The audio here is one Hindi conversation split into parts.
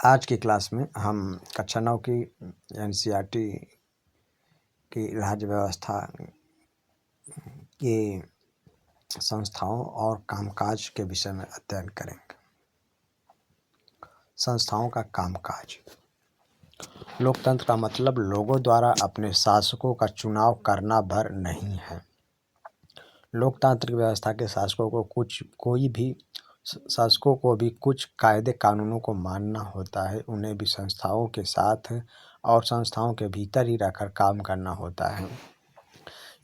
आज की क्लास में हम कक्षा 9 की एनसीईआरटी की राज्य व्यवस्था के संस्थाओं और कामकाज के विषय में अध्ययन करेंगे। संस्थाओं का कामकाज। लोकतंत्र का मतलब लोगों द्वारा अपने शासकों का चुनाव करना भर नहीं है। लोकतांत्रिक व्यवस्था के शासकों को भी कुछ कायदे कानूनों को मानना होता है। उन्हें भी संस्थाओं के साथ और संस्थाओं के भीतर ही रहकर काम करना होता है।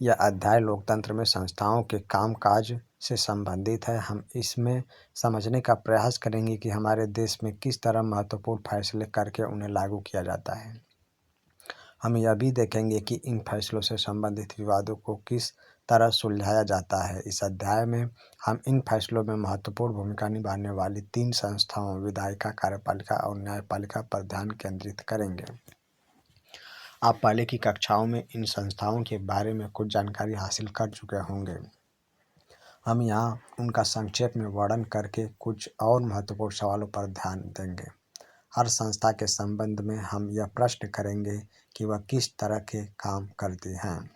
यह अध्याय लोकतंत्र में संस्थाओं के कामकाज से संबंधित है। हम इसमें समझने का प्रयास करेंगे कि हमारे देश में किस तरह महत्वपूर्ण फैसले करके उन्हें लागू किया जाता है। हम यह भी देखेंगे कि इन फैसलों से संबंधित विवादों को किस तरह सुलझाया जाता है। इस अध्याय में हम इन फैसलों में महत्वपूर्ण भूमिका निभाने वाली 3 संस्थाओं विधायिका, कार्यपालिका और न्यायपालिका पर ध्यान केंद्रित करेंगे। आप पहले की कक्षाओं में इन संस्थाओं के बारे में कुछ जानकारी हासिल कर चुके होंगे। हम यहाँ उनका संक्षेप में वर्णन करके कुछ और महत्वपूर्ण सवालों पर ध्यान देंगे। हर संस्था के संबंध में हम यह प्रश्न करेंगे कि वह किस तरह के काम करती हैं।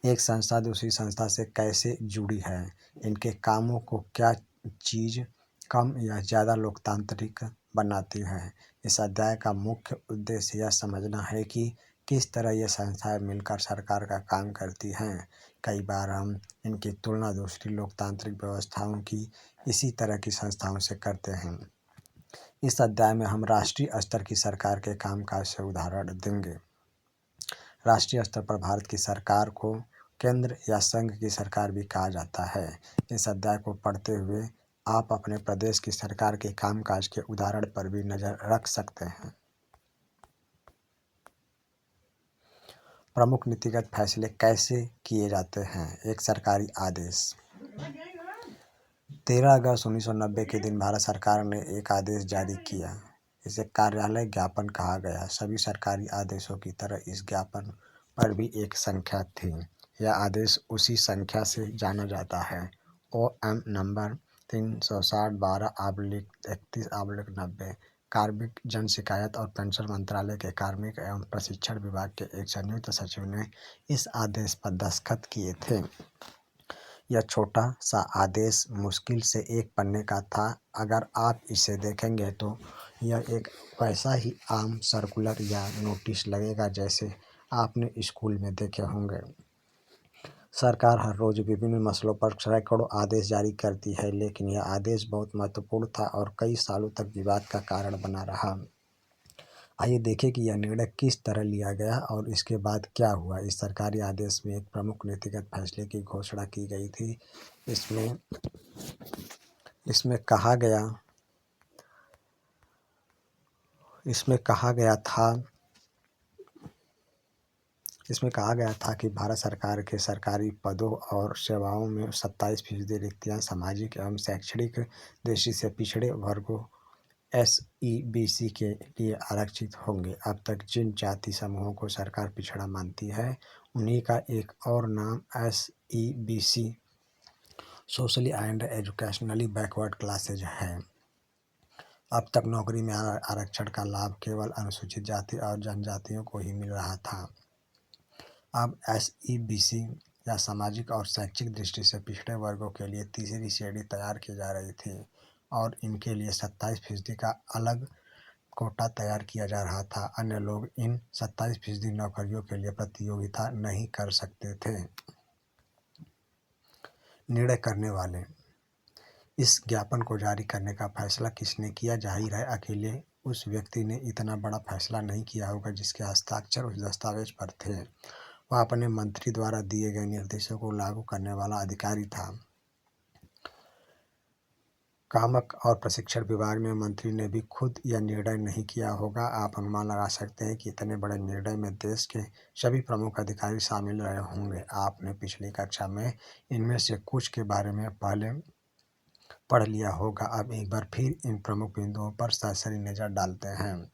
एक संस्था दूसरी संस्था से कैसे जुड़ी है, इनके कामों को क्या चीज़ कम या ज़्यादा लोकतांत्रिक बनाती है। इस अध्याय का मुख्य उद्देश्य यह समझना है कि किस तरह ये संस्थाएं मिलकर सरकार का काम करती हैं। कई बार हम इनकी तुलना दूसरी लोकतांत्रिक व्यवस्थाओं की इसी तरह की संस्थाओं से करते हैं। इस अध्याय में हम राष्ट्रीय स्तर की सरकार के कामकाज से उदाहरण देंगे। राष्ट्रीय स्तर पर भारत की सरकार को केंद्र या संघ की सरकार भी कहा जाता है। इस अध्याय को पढ़ते हुए आप अपने प्रदेश की सरकार के कामकाज के उदाहरण पर भी नज़र रख सकते हैं। प्रमुख नीतिगत फैसले कैसे किए जाते हैं। एक सरकारी आदेश। 13 अगस्त 1990 के दिन भारत सरकार ने एक आदेश जारी किया। इसे कार्यालय ज्ञापन कहा गया। सभी सरकारी आदेशों की तरह इस ज्ञापन पर भी एक संख्या थी। यह आदेश उसी संख्या से जाना जाता है। OM नंबर 360/12/31/90 कार्मिक जन शिकायत और पेंशन मंत्रालय के कार्मिक एवं प्रशिक्षण विभाग के एक संयुक्त सचिव ने इस आदेश पर दस्तखत किए थे। यह छोटा सा आदेश मुश्किल से 1 पन्ने का था। अगर आप इसे देखेंगे तो यह एक वैसा ही आम सर्कुलर या नोटिस लगेगा जैसे आपने स्कूल में देखे होंगे। सरकार हर रोज विभिन्न मसलों पर सैकड़ों आदेश जारी करती है, लेकिन यह आदेश बहुत महत्वपूर्ण था और कई सालों तक विवाद का कारण बना रहा। आइए देखें कि यह निर्णय किस तरह लिया गया और इसके बाद क्या हुआ। इस सरकारी आदेश में एक प्रमुख नीतिगत फैसले की घोषणा की गई थी। इसमें कहा गया था कि भारत सरकार के सरकारी पदों और सेवाओं में 27% रिक्तियां सामाजिक एवं शैक्षणिक दृष्टि से पिछड़े वर्गों SEBC के लिए आरक्षित होंगे। अब तक जिन जाति समूहों को सरकार पिछड़ा मानती है, उन्हीं का एक और नाम SEBC socially and educationally backward classes है। अब तक नौकरी में आरक्षण का लाभ केवल अनुसूचित जाति और जनजातियों को ही मिल रहा था। अब SEBC या सामाजिक और शैक्षिक दृष्टि से पिछड़े वर्गों के लिए तीसरी श्रेणी तैयार की जा रही थी और इनके लिए 27% का अलग कोटा तैयार किया जा रहा था। अन्य लोग इन 27% नौकरियों के लिए प्रतियोगिता नहीं कर सकते थे। निर्णय करने वाले। इस ज्ञापन को जारी करने का फैसला किसने किया। जाहिर है अकेले उस व्यक्ति ने इतना बड़ा फैसला नहीं किया होगा जिसके हस्ताक्षर उस दस्तावेज पर थे। वह अपने मंत्री द्वारा दिए गए निर्देशों को लागू करने वाला अधिकारी था। कामक और प्रशिक्षण विभाग में मंत्री ने भी खुद यह निर्णय नहीं किया होगा। आप अनुमान लगा सकते हैं कि इतने बड़े निर्णय में देश के सभी प्रमुख अधिकारी शामिल रहे होंगे। आपने पिछली कक्षा में इनमें से कुछ के बारे में पहले पढ़ लिया होगा। अब एक बार फिर इन प्रमुख बिंदुओं पर सरसरी नज़र डालते हैं।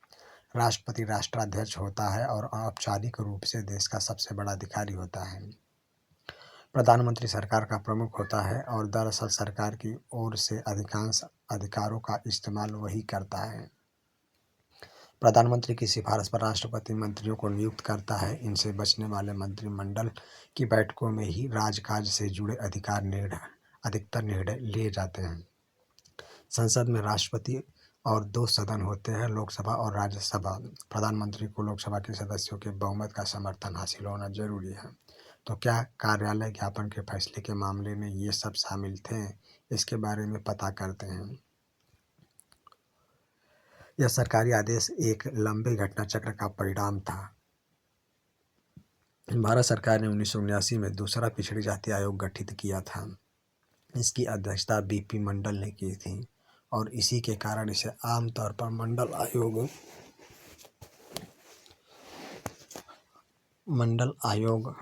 राष्ट्रपति राष्ट्राध्यक्ष होता है और औपचारिक रूप से देश का सबसे बड़ा अधिकारी होता है। प्रधानमंत्री सरकार का प्रमुख होता है और दरअसल सरकार की ओर से अधिकांश अधिकारों का इस्तेमाल वही करता है। प्रधानमंत्री की सिफारिश पर राष्ट्रपति मंत्रियों को नियुक्त करता है। इनसे बचने वाले मंत्रिमंडल की बैठकों में ही राजकाज से जुड़े अधिकतर निर्णय लिए जाते हैं। संसद में राष्ट्रपति और 2 सदन होते हैं, लोकसभा और राज्यसभा। प्रधानमंत्री को लोकसभा के सदस्यों के बहुमत का समर्थन हासिल होना जरूरी है। तो क्या कार्यालय ज्ञापन के फैसले के मामले में ये सब शामिल थे? इसके बारे में पता करते हैं। यह सरकारी आदेश एक लंबे घटना चक्र का परिणाम था। भारत सरकार ने 1979 में दूसरा पिछड़ी जाति आयोग गठित किया था। इसकी अध्यक्षता बीपी मंडल ने की थी और इसी के कारण इसे आमतौर पर मंडल आयोग मंडल आयोग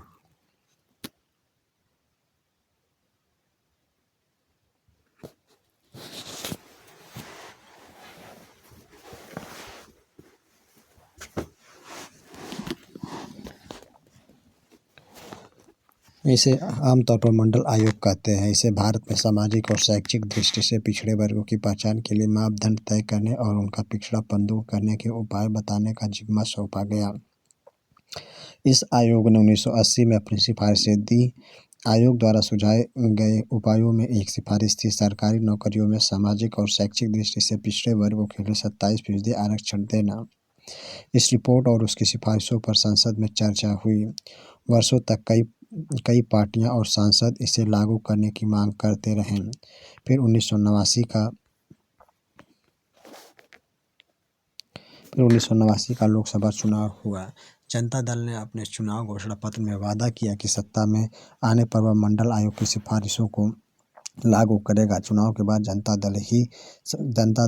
कहते हैं। इसे भारत में सामाजिक और शैक्षिक दृष्टि से पिछड़े वर्गों की पहचान के लिए मापदंड तय करने और उनका पिछड़ापन दूर करने के उपाय बताने का जिम्मा सौंपा गया। इस आयोग ने 1980 में अपनी सिफारिशें दी। आयोग द्वारा सुझाए गए उपायों में एक सिफारिश थी सरकारी नौकरियों में सामाजिक और शैक्षिक दृष्टि से पिछड़े वर्गों के लिए 27% आरक्षण देना। इस रिपोर्ट और उसकी सिफारिशों पर संसद में चर्चा हुई। वर्षों तक कई पार्टियां और सांसद इसे लागू करने की मांग करते रहे। फिर 1989 का लोकसभा चुनाव हुआ। जनता दल ने अपने चुनाव घोषणा पत्र में वादा किया कि सत्ता में आने पर वह मंडल आयोग की सिफारिशों को लागू करेगा। चुनाव के बाद जनता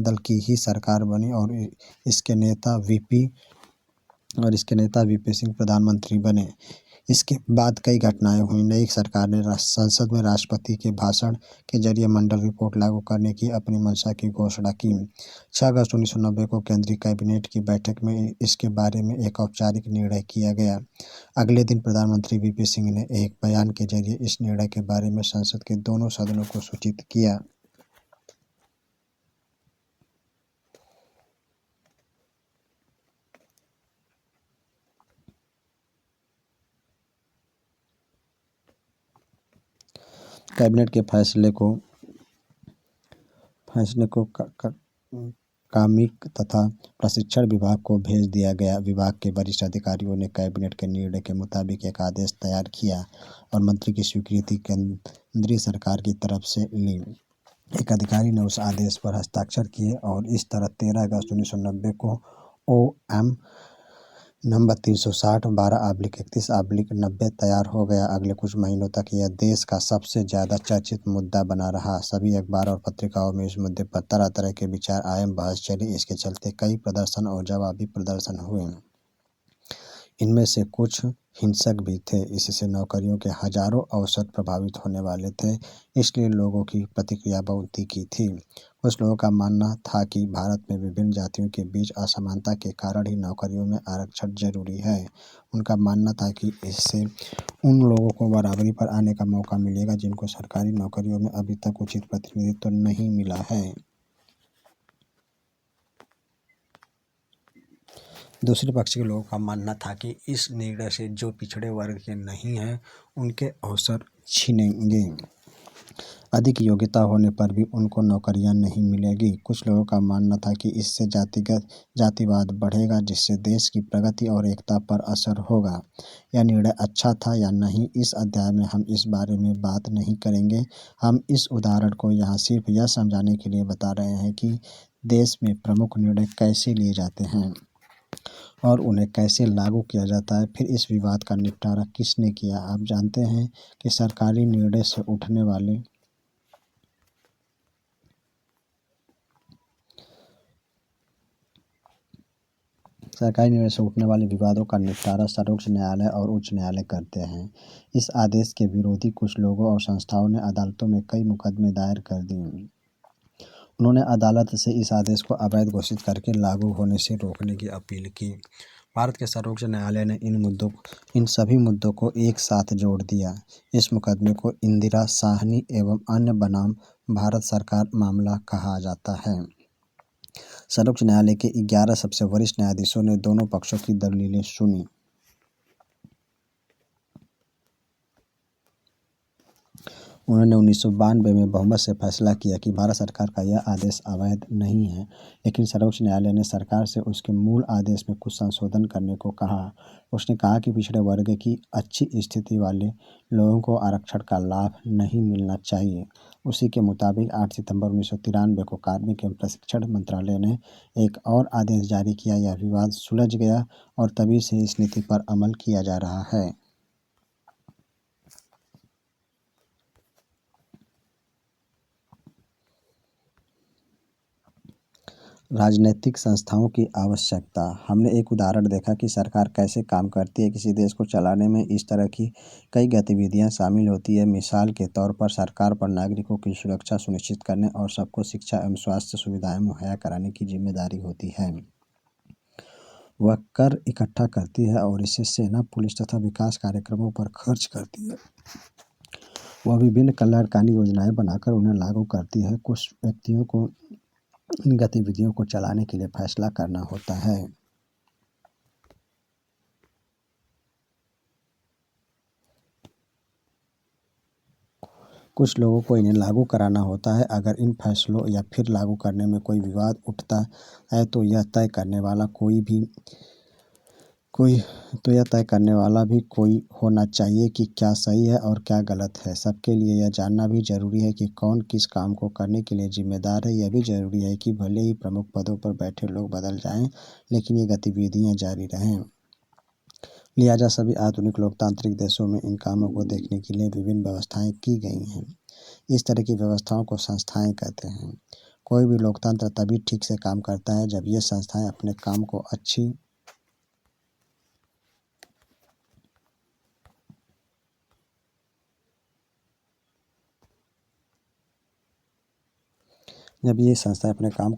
दल की ही सरकार बनी और इसके नेता वीपी सिंह प्रधानमंत्री बने। इसके बाद कई घटनाएं हुई। नई सरकार ने संसद में राष्ट्रपति के भाषण के जरिए मंडल रिपोर्ट लागू करने की अपनी मंशा की घोषणा की। 6 अगस्त 1990 को केंद्रीय कैबिनेट की बैठक में इसके बारे में एक औपचारिक निर्णय किया गया। अगले दिन प्रधानमंत्री वीपी सिंह ने एक बयान के जरिए इस निर्णय के बारे में संसद के दोनों सदनों को सूचित किया। कैबिनेट के फैसले को कार्मिक तथा प्रशिक्षण विभाग को भेज दिया गया। विभाग के वरिष्ठ अधिकारियों ने कैबिनेट के निर्णय के मुताबिक एक आदेश तैयार किया और मंत्री की स्वीकृति केंद्रीय सरकार की तरफ से ली। एक अधिकारी ने उस आदेश पर हस्ताक्षर किए और इस तरह 13 अगस्त 1990 को OM नंबर 360/12/31/90 तैयार हो गया। अगले कुछ महीनों तक यह देश का सबसे ज़्यादा चर्चित मुद्दा बना रहा। सभी अखबार और पत्रिकाओं में इस मुद्दे पर तरह तरह के विचार आए, बहस चली। इसके चलते कई प्रदर्शन और जवाबी प्रदर्शन हुए। इनमें से कुछ हिंसक भी थे। इससे नौकरियों के हजारों अवसर प्रभावित होने वाले थे, इसलिए लोगों की प्रतिक्रिया बहुत तीखी थी। कुछ लोगों का मानना था कि भारत में विभिन्न जातियों के बीच असमानता के कारण ही नौकरियों में आरक्षण जरूरी है। उनका मानना था कि इससे उन लोगों को बराबरी पर आने का मौका मिलेगा जिनको सरकारी नौकरियों में अभी तक उचित प्रतिनिधित्व नहीं मिला है। दूसरे पक्ष के लोगों का मानना था कि इस निर्णय से जो पिछड़े वर्ग के नहीं हैं उनके अवसर छिनेंगे। अधिक योग्यता होने पर भी उनको नौकरियां नहीं मिलेगी। कुछ लोगों का मानना था कि इससे जातिवाद बढ़ेगा, जिससे देश की प्रगति और एकता पर असर होगा। यह निर्णय अच्छा था या नहीं, इस अध्याय में हम इस बारे में बात नहीं करेंगे। हम इस उदाहरण को यहाँ सिर्फ यह समझाने के लिए बता रहे हैं कि देश में प्रमुख निर्णय कैसे लिए जाते हैं और उन्हें कैसे लागू किया जाता है। फिर इस विवाद का निपटारा किसने किया? आप जानते हैं कि सरकारी निर्णय से उठने वाले विवादों का निपटारा सर्वोच्च न्यायालय और उच्च न्यायालय करते हैं। इस आदेश के विरोधी कुछ लोगों और संस्थाओं ने अदालतों में कई मुकदमे दायर कर दिए। उन्होंने अदालत से इस आदेश को अवैध घोषित करके लागू होने से रोकने की अपील की। भारत के सर्वोच्च न्यायालय ने इन सभी मुद्दों को एक साथ जोड़ दिया। इस मुकदमे को इंदिरा साहनी एवं अन्य बनाम भारत सरकार मामला कहा जाता है। सर्वोच्च न्यायालय के 11 सबसे वरिष्ठ न्यायाधीशों ने दोनों पक्षों की दलीलें सुनी। उन्होंने 1992 में बहुमत से फैसला किया कि भारत सरकार का यह आदेश अवैध नहीं है, लेकिन सर्वोच्च न्यायालय ने सरकार से उसके मूल आदेश में कुछ संशोधन करने को कहा। उसने कहा कि पिछड़े वर्ग की अच्छी स्थिति वाले लोगों को आरक्षण का लाभ नहीं मिलना चाहिए। उसी के मुताबिक 8 सितंबर 1993 को कार्मिक एवं प्रशिक्षण मंत्रालय ने एक और आदेश जारी किया। यह विवाद सुलझ गया और तभी से इस नीति पर अमल किया जा रहा है। राजनीतिक संस्थाओं की आवश्यकता। हमने एक उदाहरण देखा कि सरकार कैसे काम करती है। किसी देश को चलाने में इस तरह की कई गतिविधियां शामिल होती है। मिसाल के तौर पर सरकार पर नागरिकों की सुरक्षा सुनिश्चित करने और सबको शिक्षा एवं स्वास्थ्य सुविधाएं मुहैया कराने की जिम्मेदारी होती है। वह कर इकट्ठा करती है और इसे सेना, पुलिस तथा विकास कार्यक्रमों पर खर्च करती है। वह विभिन्न कल्याणकारी योजनाएं बनाकर उन्हें लागू करती है। कुछ व्यक्तियों को इन गतिविधियों को चलाने के लिए फैसला करना होता है। कुछ लोगों को इन्हें लागू कराना होता है। अगर इन फैसलों या फिर लागू करने में कोई विवाद उठता है तो यह तय करने वाला भी कोई होना चाहिए कि क्या सही है और क्या गलत है। सबके लिए यह जानना भी जरूरी है कि कौन किस काम को करने के लिए जिम्मेदार है। यह भी जरूरी है कि भले ही प्रमुख पदों पर बैठे लोग बदल जाएं, लेकिन ये गतिविधियां जारी रहें। लिहाजा सभी आधुनिक लोकतांत्रिक देशों में इन कामों को देखने के लिए विभिन्न व्यवस्थाएं की गई हैं। इस तरह की व्यवस्थाओं को संस्थाएं कहते हैं। कोई भी लोकतंत्र तभी ठीक से काम करता है जब ये संस्थाएं अपने काम को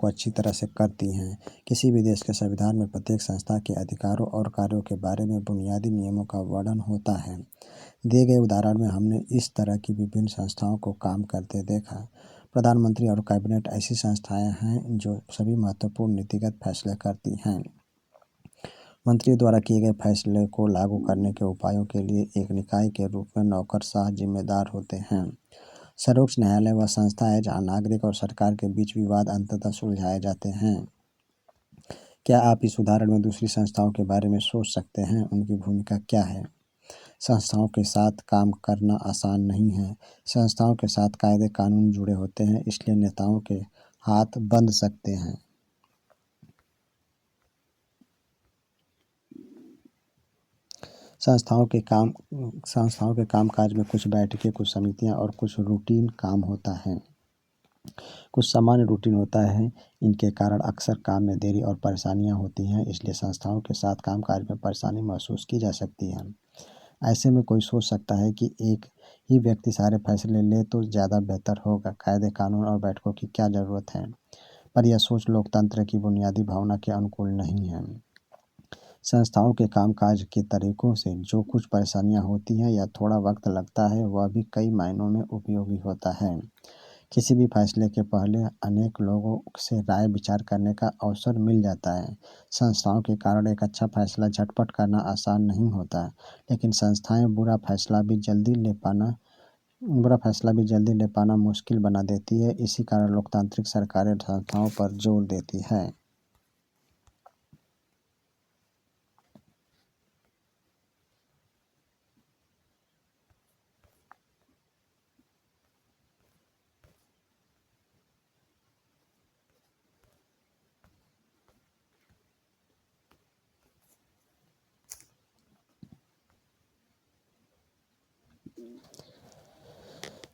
अच्छी तरह से करती हैं। किसी भी देश के संविधान में प्रत्येक संस्था के अधिकारों और कार्यों के बारे में बुनियादी नियमों का वर्णन होता है। दिए गए उदाहरण में हमने इस तरह की विभिन्न संस्थाओं को काम करते देखा। प्रधानमंत्री और कैबिनेट ऐसी संस्थाएं हैं जो सभी महत्वपूर्ण नीतिगत फैसले करती हैं। मंत्रियों द्वारा किए गए फैसले को लागू करने के उपायों के लिए एक निकाय के रूप में नौकरशाह जिम्मेदार होते हैं। सर्वोच्च न्यायालय वह संस्था है जहां नागरिक और सरकार के बीच विवाद अंततः सुलझाए जाते हैं। क्या आप इस उदाहरण में दूसरी संस्थाओं के बारे में सोच सकते हैं? उनकी भूमिका क्या है? संस्थाओं के साथ काम करना आसान नहीं है। संस्थाओं के साथ कायदे कानून जुड़े होते हैं, इसलिए नेताओं के हाथ बंध सकते हैं। संस्थाओं के कामकाज में कुछ बैठकें, कुछ समितियां और कुछ रूटीन काम होता है। कुछ सामान्य रूटीन होता है। इनके कारण अक्सर काम में देरी और परेशानियां होती हैं, इसलिए संस्थाओं के साथ कामकाज में परेशानी महसूस की जा सकती है। ऐसे में कोई सोच सकता है कि एक ही व्यक्ति सारे फैसले ले तो ज़्यादा बेहतर होगा। कायदे कानून और बैठकों की क्या ज़रूरत है? पर यह सोच लोकतंत्र की बुनियादी भावना के अनुकूल नहीं है। संस्थाओं के कामकाज के तरीकों से जो कुछ परेशानियां होती हैं या थोड़ा वक्त लगता है, वह भी कई मायनों में उपयोगी होता है। किसी भी फैसले के पहले अनेक लोगों से राय विचार करने का अवसर मिल जाता है। संस्थाओं के कारण एक अच्छा फैसला झटपट करना आसान नहीं होता, लेकिन संस्थाएं बुरा फैसला भी जल्दी ले पाना मुश्किल बना देती है। इसी कारण लोकतांत्रिक सरकारें संस्थाओं पर जोर देती है।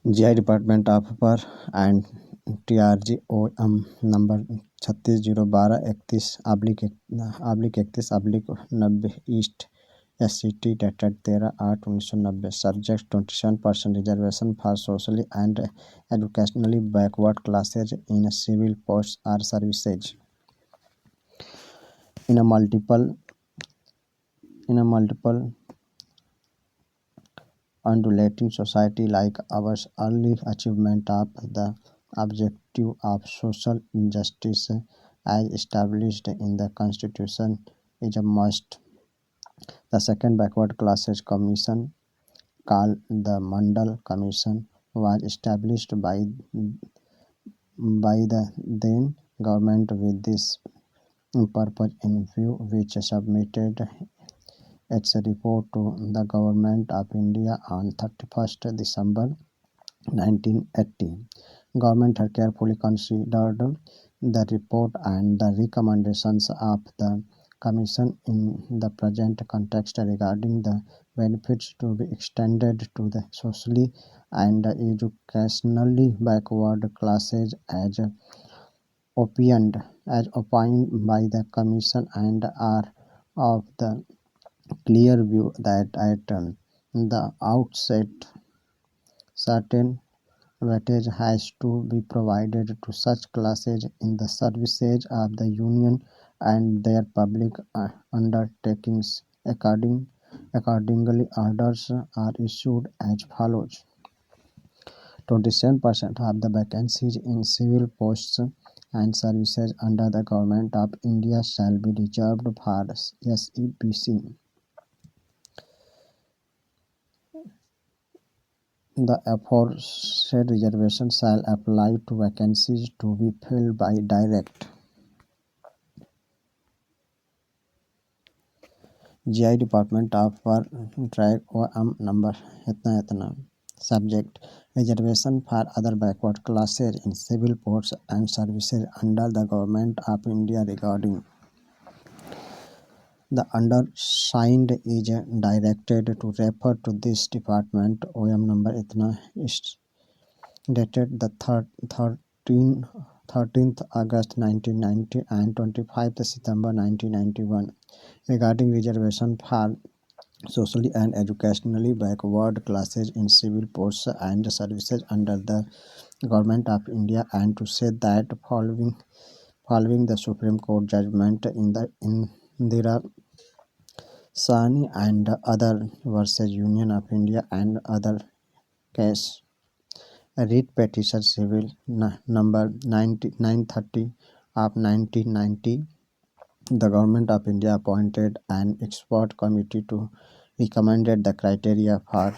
GI department of per and TRGOM number 36/12/31/31/90 east SCT dated 13/8/1990। Subject 27% reservation for socially and educationally backward classes in civil post or services in a multiple undulating society like ours. Early achievement of the objective of social injustice as established in the Constitution is a must. The second Backward Classes Commission, called the Mandal Commission, was established by the then government with this purpose in view, which submitted its report to the Government of India on 31st December 1980. Government had carefully considered the report and the recommendations of the Commission in the present context regarding the benefits to be extended to the socially and educationally backward classes opined by the Commission, and are of the clear view that at the outset certain weightage has to be provided to such classes in the services of the Union and their public undertakings. Accordingly, orders are issued as follows. 27% of the vacancies in civil posts and services under the Government of India shall be reserved for SEPC. The aforesaid reservation shall apply to vacancies to be filled by direct GI Department of War Drag OM number इतना subject reservation for other backward classes in civil posts and services under the Government of India regarding the undersigned is directed to refer to this department OM number इतना dated the 13th August 1990 and 25th September 1991 regarding reservation for socially and educationally backward classes in civil posts and services under the Government of India, and to say that following the Supreme Court judgment in the Indira Sahni and other versus Union of India and other case, writ petition civil number 930 of 1990, the Government of India appointed an expert committee to recommend the criteria for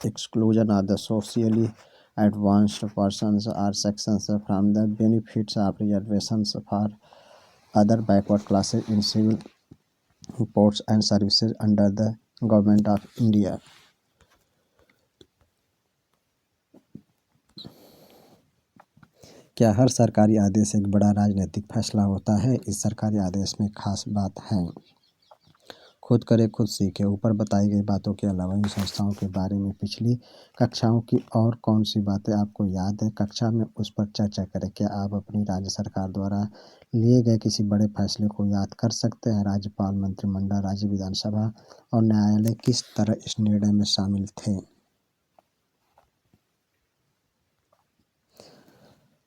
exclusion of the socially advanced persons or sections from the benefits of reservations for other backward classes in civil posts and services under the Government of India. क्या हर सरकारी आदेश एक बड़ा राजनीतिक फैसला होता है? इस सरकारी आदेश में खास बात है। खुद करे खुद सीखे। ऊपर बताई गई बातों के अलावा इन संस्थाओं के बारे में पिछली कक्षाओं की और कौन सी बातें आपको याद है, कक्षा में उस पर चर्चा करें। क्या आप अपनी राज्य सरकार द्वारा लिए गए किसी बड़े फैसले को याद कर सकते हैं? राज्यपाल, मंत्रिमंडल, राज्य विधानसभा और न्यायालय किस तरह इस निर्णय में शामिल थे?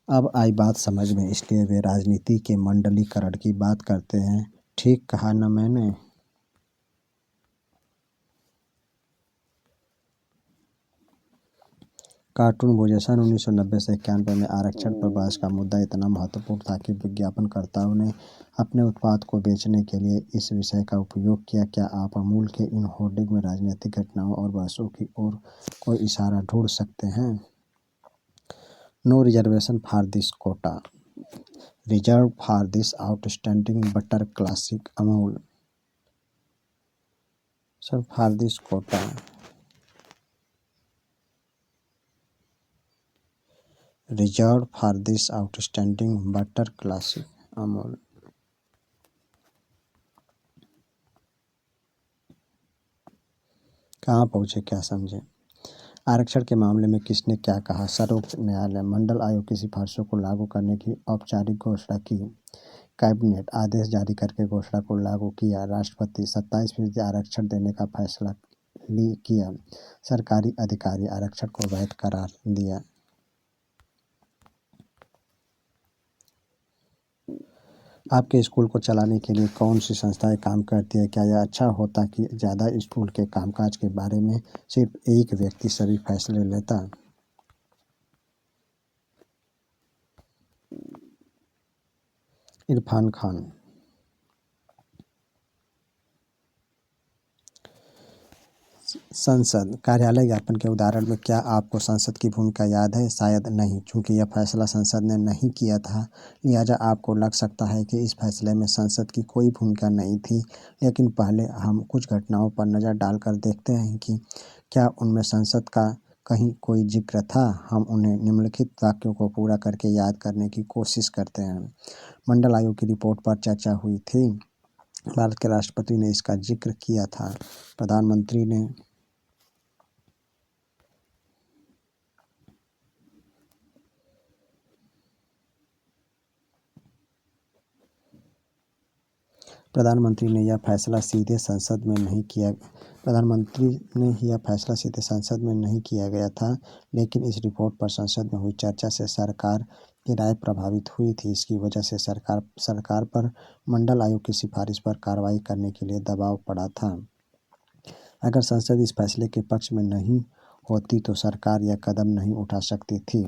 अब आई बात समझ में, इसलिए वे राजनीति के मंडलीकरण की बात करते हैं। ठीक कहा न मैंने? कार्टून भूषण 1990 से 91 में आरक्षण पर बहस का मुद्दा इतना महत्वपूर्ण था कि विज्ञापनकर्ताओं ने अपने उत्पाद को बेचने के लिए इस विषय का उपयोग किया। क्या आप अमूल के इन होर्डिंग में राजनीतिक घटनाओं और बहसों की ओर कोई इशारा ढूंढ सकते हैं? No reservation for this quota, reserve for this outstanding butter classic Amul. Sir, for this quota, reserve for this outstanding butter classic Amul. कहाँ पहुँचे, क्या समझे? आरक्षण के मामले में किसने क्या कहा? सर्वोच्च न्यायालय। मंडल आयोग की सिफारिशों को लागू करने की औपचारिक घोषणा की। कैबिनेट आदेश जारी करके घोषणा को लागू किया। राष्ट्रपति 27% आरक्षण देने का फैसला किया। सरकारी अधिकारी आरक्षण को वैध करार दिया। आपके स्कूल को चलाने के लिए कौन सी संस्थाएं काम करती है? क्या यह अच्छा होता कि ज़्यादा स्कूल के कामकाज के बारे में सिर्फ एक व्यक्ति सभी फैसले लेता? इरफान खान। संसद कार्यालय ज्ञापन के उदाहरण में क्या आपको संसद की भूमिका याद है? शायद नहीं, चूंकि यह फैसला संसद ने नहीं किया था, लिहाजा आपको लग सकता है कि इस फैसले में संसद की कोई भूमिका नहीं थी। लेकिन पहले हम कुछ घटनाओं पर नज़र डालकर देखते हैं कि क्या उनमें संसद का कहीं कोई जिक्र था। हम उन्हें निम्नलिखित वाक्यों को पूरा करके याद करने की कोशिश करते हैं। मंडल आयोग की रिपोर्ट पर चर्चा हुई थी। भारत के राष्ट्रपति ने इसका जिक्र किया था। प्रधानमंत्री ने प्रधानमंत्री ने यह फैसला सीधे संसद में नहीं किया प्रधानमंत्री ने यह फैसला सीधे संसद में नहीं किया गया था, लेकिन इस रिपोर्ट पर संसद में हुई चर्चा से सरकार की राय प्रभावित हुई थी। इसकी वजह से सरकार पर मंडल आयोग की सिफारिश पर कार्रवाई करने के लिए दबाव पड़ा था। अगर संसद इस फैसले के पक्ष में नहीं होती तो सरकार यह कदम नहीं उठा सकती थी।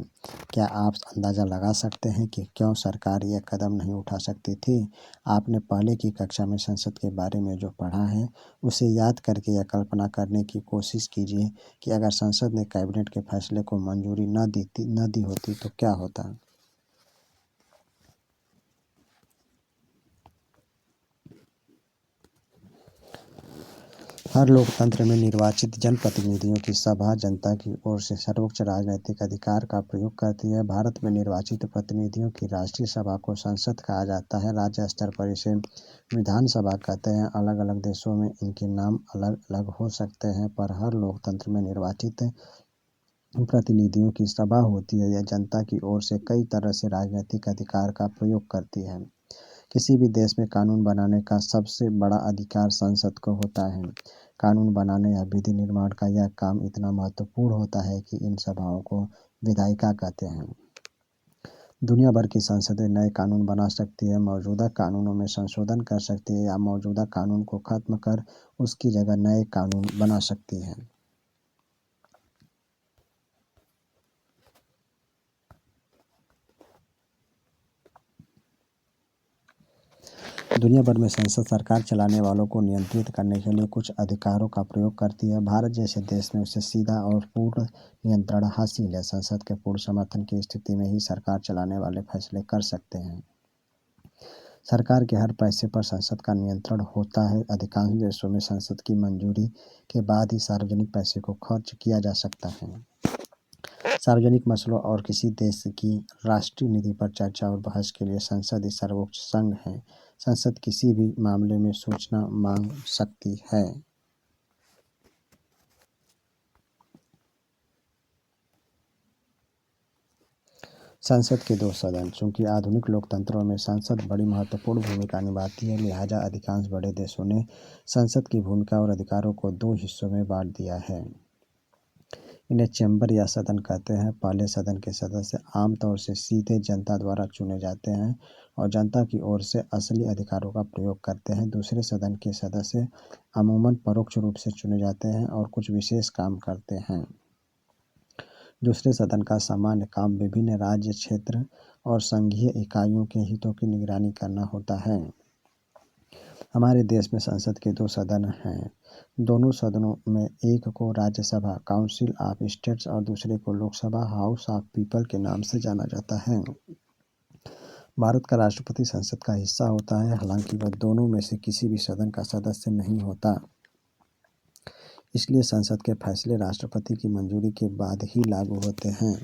क्या आप अंदाज़ा लगा सकते हैं कि क्यों सरकार यह कदम नहीं उठा सकती थी? आपने पहले की कक्षा में संसद के बारे में जो पढ़ा है, उसे याद करके यह कल्पना करने की कोशिश कीजिए कि अगर संसद ने कैबिनेट के फैसले को मंजूरी न दी होती तो क्या होता। हर लोकतंत्र में निर्वाचित जनप्रतिनिधियों की सभा जनता की ओर से सर्वोच्च राजनीतिक अधिकार का प्रयोग करती है। भारत में निर्वाचित प्रतिनिधियों की राष्ट्रीय सभा को संसद कहा जाता है। राज्य स्तर पर इसे विधानसभा कहते हैं। अलग अलग देशों में इनके नाम अलग अलग हो सकते हैं, पर हर लोकतंत्र में निर्वाचित प्रतिनिधियों की सभा होती है। यह जनता की ओर से कई तरह से राजनीतिक अधिकार का प्रयोग करती है। किसी भी देश में कानून बनाने का सबसे बड़ा अधिकार संसद को होता है। कानून बनाने या विधि निर्माण का यह काम इतना महत्वपूर्ण होता है कि इन सभाओं को विधायिका कहते हैं। दुनिया भर की संसदें नए कानून बना सकती है, मौजूदा कानूनों में संशोधन कर सकती है या मौजूदा कानून को खत्म कर उसकी जगह नए कानून बना सकती है। दुनिया भर में संसद सरकार चलाने वालों को नियंत्रित करने के लिए कुछ अधिकारों का प्रयोग करती है। भारत जैसे देश में उसे सीधा और पूर्ण नियंत्रण हासिल है। संसद के पूर्ण समर्थन की स्थिति में ही सरकार चलाने वाले फैसले कर सकते हैं। सरकार के हर पैसे पर संसद का नियंत्रण होता है। अधिकांश देशों में संसद की मंजूरी के बाद ही सार्वजनिक पैसे को खर्च किया जा सकता है। सार्वजनिक मसलों और किसी देश की राष्ट्रीय नीति पर चर्चा और बहस के लिए संसद ही सर्वोच्च संघ है। संसद किसी भी मामले में सूचना मांग सकती है। संसद के दो सदन। चूंकि आधुनिक लोकतंत्रों में संसद बड़ी महत्वपूर्ण भूमिका निभाती है, लिहाजा अधिकांश बड़े देशों ने संसद की भूमिका और अधिकारों को दो हिस्सों में बांट दिया है। इन्हें चैम्बर या सदन कहते हैं। पहले सदन के सदस्य आमतौर से सीधे जनता द्वारा चुने जाते हैं और जनता की ओर से असली अधिकारों का प्रयोग करते हैं। दूसरे सदन के सदस्य अमूमन परोक्ष रूप से चुने जाते हैं और कुछ विशेष काम करते हैं। दूसरे सदन का सामान्य काम विभिन्न राज्य, क्षेत्र और संघीय इकाइयों के हितों की निगरानी करना होता है। हमारे देश में संसद के दो सदन हैं। दोनों सदनों में एक को राज्यसभा काउंसिल ऑफ स्टेट्स और दूसरे को लोकसभा हाउस ऑफ पीपल के नाम से जाना जाता है। भारत का राष्ट्रपति संसद का हिस्सा होता है, हालांकि वह दोनों में से किसी भी सदन का सदस्य नहीं होता। इसलिए संसद के फैसले राष्ट्रपति की मंजूरी के बाद ही लागू होते हैं।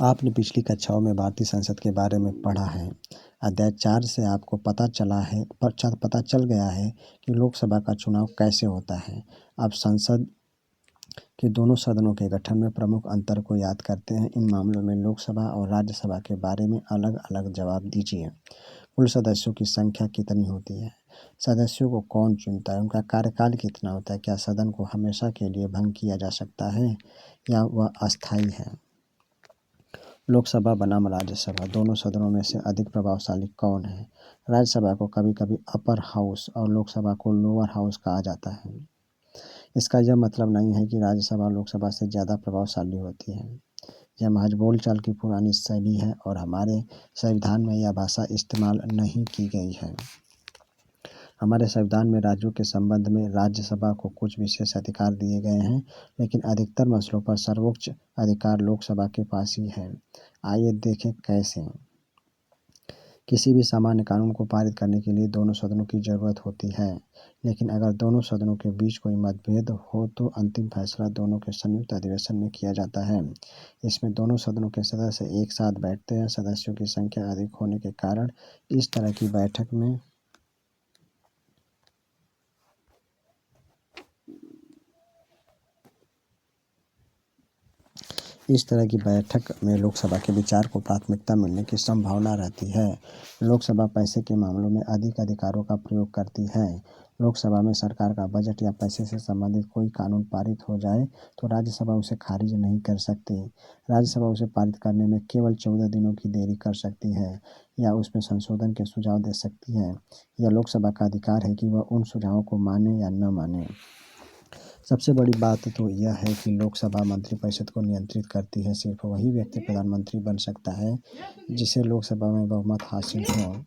आपने पिछली कक्षाओं में भारतीय संसद के बारे में पढ़ा है। अध्याय 4 से आपको पता चल गया है कि लोकसभा का चुनाव कैसे होता है। अब संसद के दोनों सदनों के गठन में प्रमुख अंतर को याद करते हैं। इन मामलों में लोकसभा और राज्यसभा के बारे में अलग अलग जवाब दीजिए। कुल सदस्यों की संख्या कितनी होती है? सदस्यों को कौन चुनता है? उनका कार्यकाल कितना होता है? क्या सदन को हमेशा के लिए भंग किया जा सकता है या वह अस्थायी है? लोकसभा बनाम राज्यसभा, दोनों सदनों में से अधिक प्रभावशाली कौन है? राज्यसभा को कभी कभी अपर हाउस और लोकसभा को लोअर हाउस कहा जाता है। इसका यह मतलब नहीं है कि राज्यसभा लोकसभा से ज़्यादा प्रभावशाली होती है। यह महज बोलचाल की पुरानी शैली है और हमारे संविधान में यह भाषा इस्तेमाल नहीं की गई है। हमारे संविधान में राज्यों के संबंध में राज्यसभा को कुछ विशेष अधिकार दिए गए हैं, लेकिन अधिकतर मसलों पर सर्वोच्च अधिकार लोकसभा के पास ही है। आइए देखें कैसे। किसी भी सामान्य कानून को पारित करने के लिए दोनों सदनों की जरूरत होती है, लेकिन अगर दोनों सदनों के बीच कोई मतभेद हो तो अंतिम फैसला दोनों के संयुक्त अधिवेशन में किया जाता है। इसमें दोनों सदनों के सदस्य एक साथ बैठते हैं। सदस्यों की संख्या अधिक होने के कारण इस तरह की बैठक में लोकसभा के विचार को प्राथमिकता मिलने की संभावना रहती है। लोकसभा पैसे के मामलों में अधिक अधिकारों का प्रयोग करती है। लोकसभा में सरकार का बजट या पैसे से संबंधित कोई कानून पारित हो जाए तो राज्यसभा उसे खारिज नहीं कर सकती। राज्यसभा उसे पारित करने में केवल 14 दिनों की देरी कर सकती है या उसमें संशोधन के सुझाव दे सकती है। यह लोकसभा का अधिकार है कि वह उन सुझावों को माने या न माने। सबसे बड़ी बात तो यह है कि लोकसभा मंत्रिपरिषद को नियंत्रित करती है। सिर्फ वही व्यक्ति प्रधानमंत्री बन सकता है जिसे लोकसभा में बहुमत हासिल हो।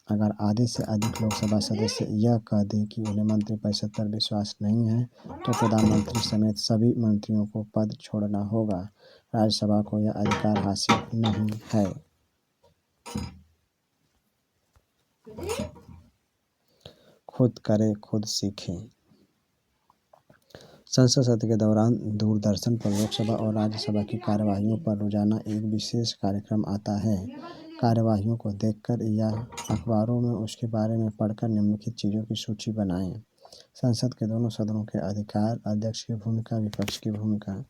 अगर आधे से अधिक लोकसभा सदस्य यह कह दें कि उन्हें मंत्रिपरिषद पर विश्वास नहीं है तो प्रधानमंत्री समेत सभी मंत्रियों को पद छोड़ना होगा। राज्यसभा को यह अधिकार हासिल नहीं है। खुद करें खुद सीखें। संसद सत्र के दौरान दूरदर्शन पर लोकसभा और राज्यसभा की कार्यवाहियों पर रोजाना एक विशेष कार्यक्रम आता है। कार्यवाहियों को देखकर या अखबारों में उसके बारे में पढ़कर निम्नलिखित चीज़ों की सूची बनाएं। संसद के दोनों सदनों के अधिकार, अध्यक्ष की भूमिका, विपक्ष की भूमिका।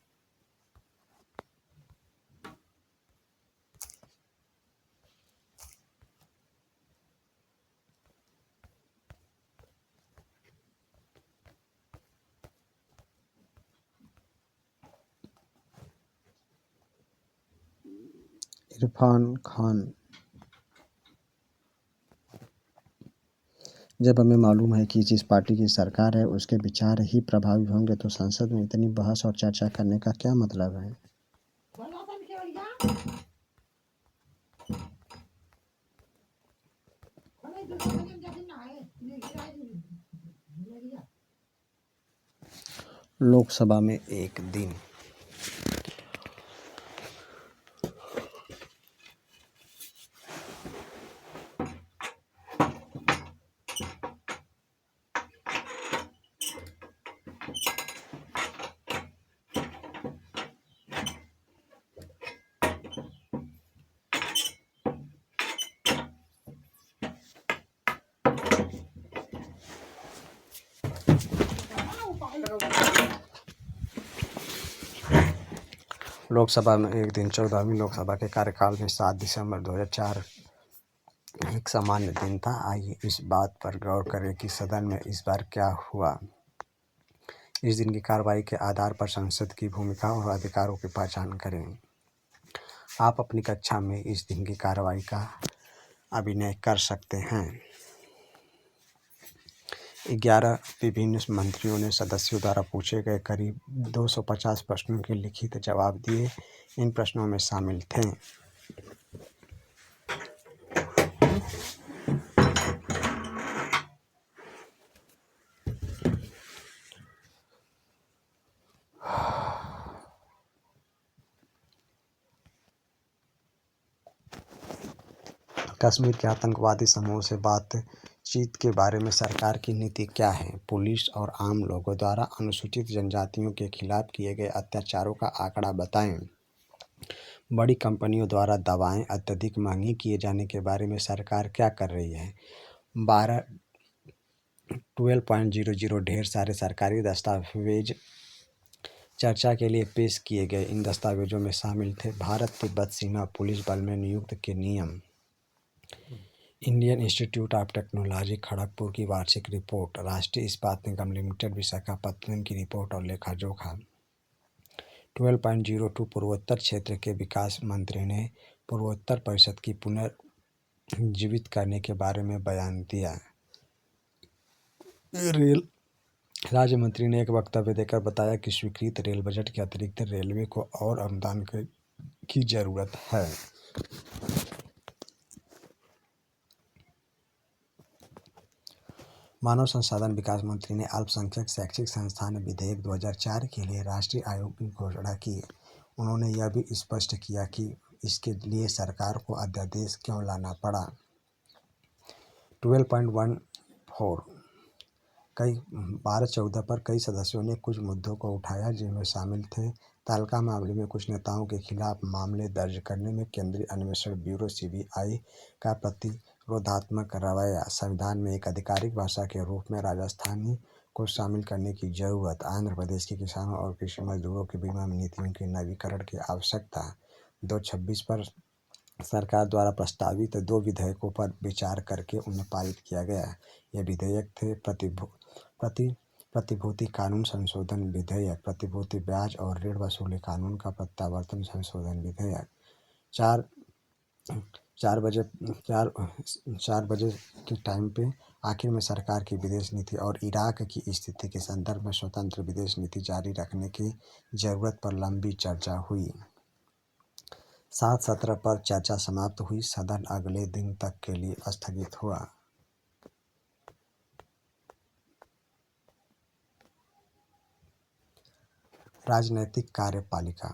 इरफान खान। जब हमें मालूम है कि जिस पार्टी की सरकार है उसके विचार ही प्रभावी होंगे तो संसद में इतनी बहस और चर्चा करने का क्या मतलब है? लोकसभा में एक दिन। लोकसभा में एक दिन 14वीं लोकसभा के कार्यकाल में 7 दिसंबर 2004 एक सामान्य दिन था। आइए इस बात पर गौर करें कि सदन में इस बार क्या हुआ। इस दिन की कार्रवाई के आधार पर संसद की भूमिका और अधिकारों की पहचान करें। आप अपनी कक्षा में इस दिन की कार्रवाई का अभिनय कर सकते हैं। 11 विभिन्न मंत्रियों ने सदस्यों द्वारा पूछे गए करीब 250 प्रश्नों के लिखित जवाब दिए। इन प्रश्नों में शामिल थे कश्मीर के आतंकवादी समूह से बातचीत के बारे में सरकार की नीति क्या है? पुलिस और आम लोगों द्वारा अनुसूचित जनजातियों के खिलाफ किए गए अत्याचारों का आंकड़ा बताएं। बड़ी कंपनियों द्वारा दवाएं अत्यधिक महंगी किए जाने के बारे में सरकार क्या कर रही है? 12.00 ढेर सारे सरकारी दस्तावेज चर्चा के लिए पेश किए गए। इन दस्तावेजों में शामिल थे भारत तिब्बत सीमा पुलिस बल में नियुक्ति के नियम, Indian institute of technology Kharagpur की वार्षिक रिपोर्ट, राष्ट्रीय इस्पात निगम लिमिटेड विशाखापत्तनम की रिपोर्ट और लेखा जोखा, 12.02 पूर्वोत्तर क्षेत्र के विकास मंत्री ने पूर्वोत्तर परिषद की पुनर्जीवित करने के बारे में बयान दिया। रेल राज्य मंत्री ने एक वक्तव्य देकर बताया कि स्वीकृत रेल बजट के अतिरिक्त रेलवे को और अनुदान की जरूरत है। मानव संसाधन विकास मंत्री ने अल्पसंख्यक शैक्षिक संस्थान विधेयक 2004 के लिए राष्ट्रीय आयोग की घोषणा की। उन्होंने यह भी स्पष्ट किया कि इसके लिए सरकार को अध्यादेश क्यों लाना पड़ा। 12.14 कई 12-14 पर कई सदस्यों ने कुछ मुद्दों को उठाया जिनमें शामिल थे तहलका मामले में कुछ नेताओं के खिलाफ मामले दर्ज करने में केंद्रीय अन्वेषण ब्यूरो (सीबीआई) का प्रतिरोधात्मक रवैया, संविधान में एक आधिकारिक भाषा के रूप में राजस्थानी को शामिल करने की जरूरत, आंध्र प्रदेश के किसानों और कृषि मजदूरों की बीमा नीतियों के नवीकरण की आवश्यकता। 226 पर सरकार द्वारा प्रस्तावित 2 विधेयकों पर विचार करके उन्हें पारित किया गया। ये विधेयक थे प्रतिभूति कानून संशोधन विधेयक, प्रतिभूति ब्याज और ऋण वसूली कानून का प्रत्यावर्तन संशोधन विधेयक। 4 बजे के टाइम पे आखिर में सरकार की विदेश नीति और इराक की स्थिति के संदर्भ में स्वतंत्र विदेश नीति जारी रखने की जरूरत पर लंबी चर्चा हुई। 7 सत्र पर चर्चा समाप्त हुई। सदन अगले दिन तक के लिए स्थगित हुआ। राजनैतिक कार्यपालिका।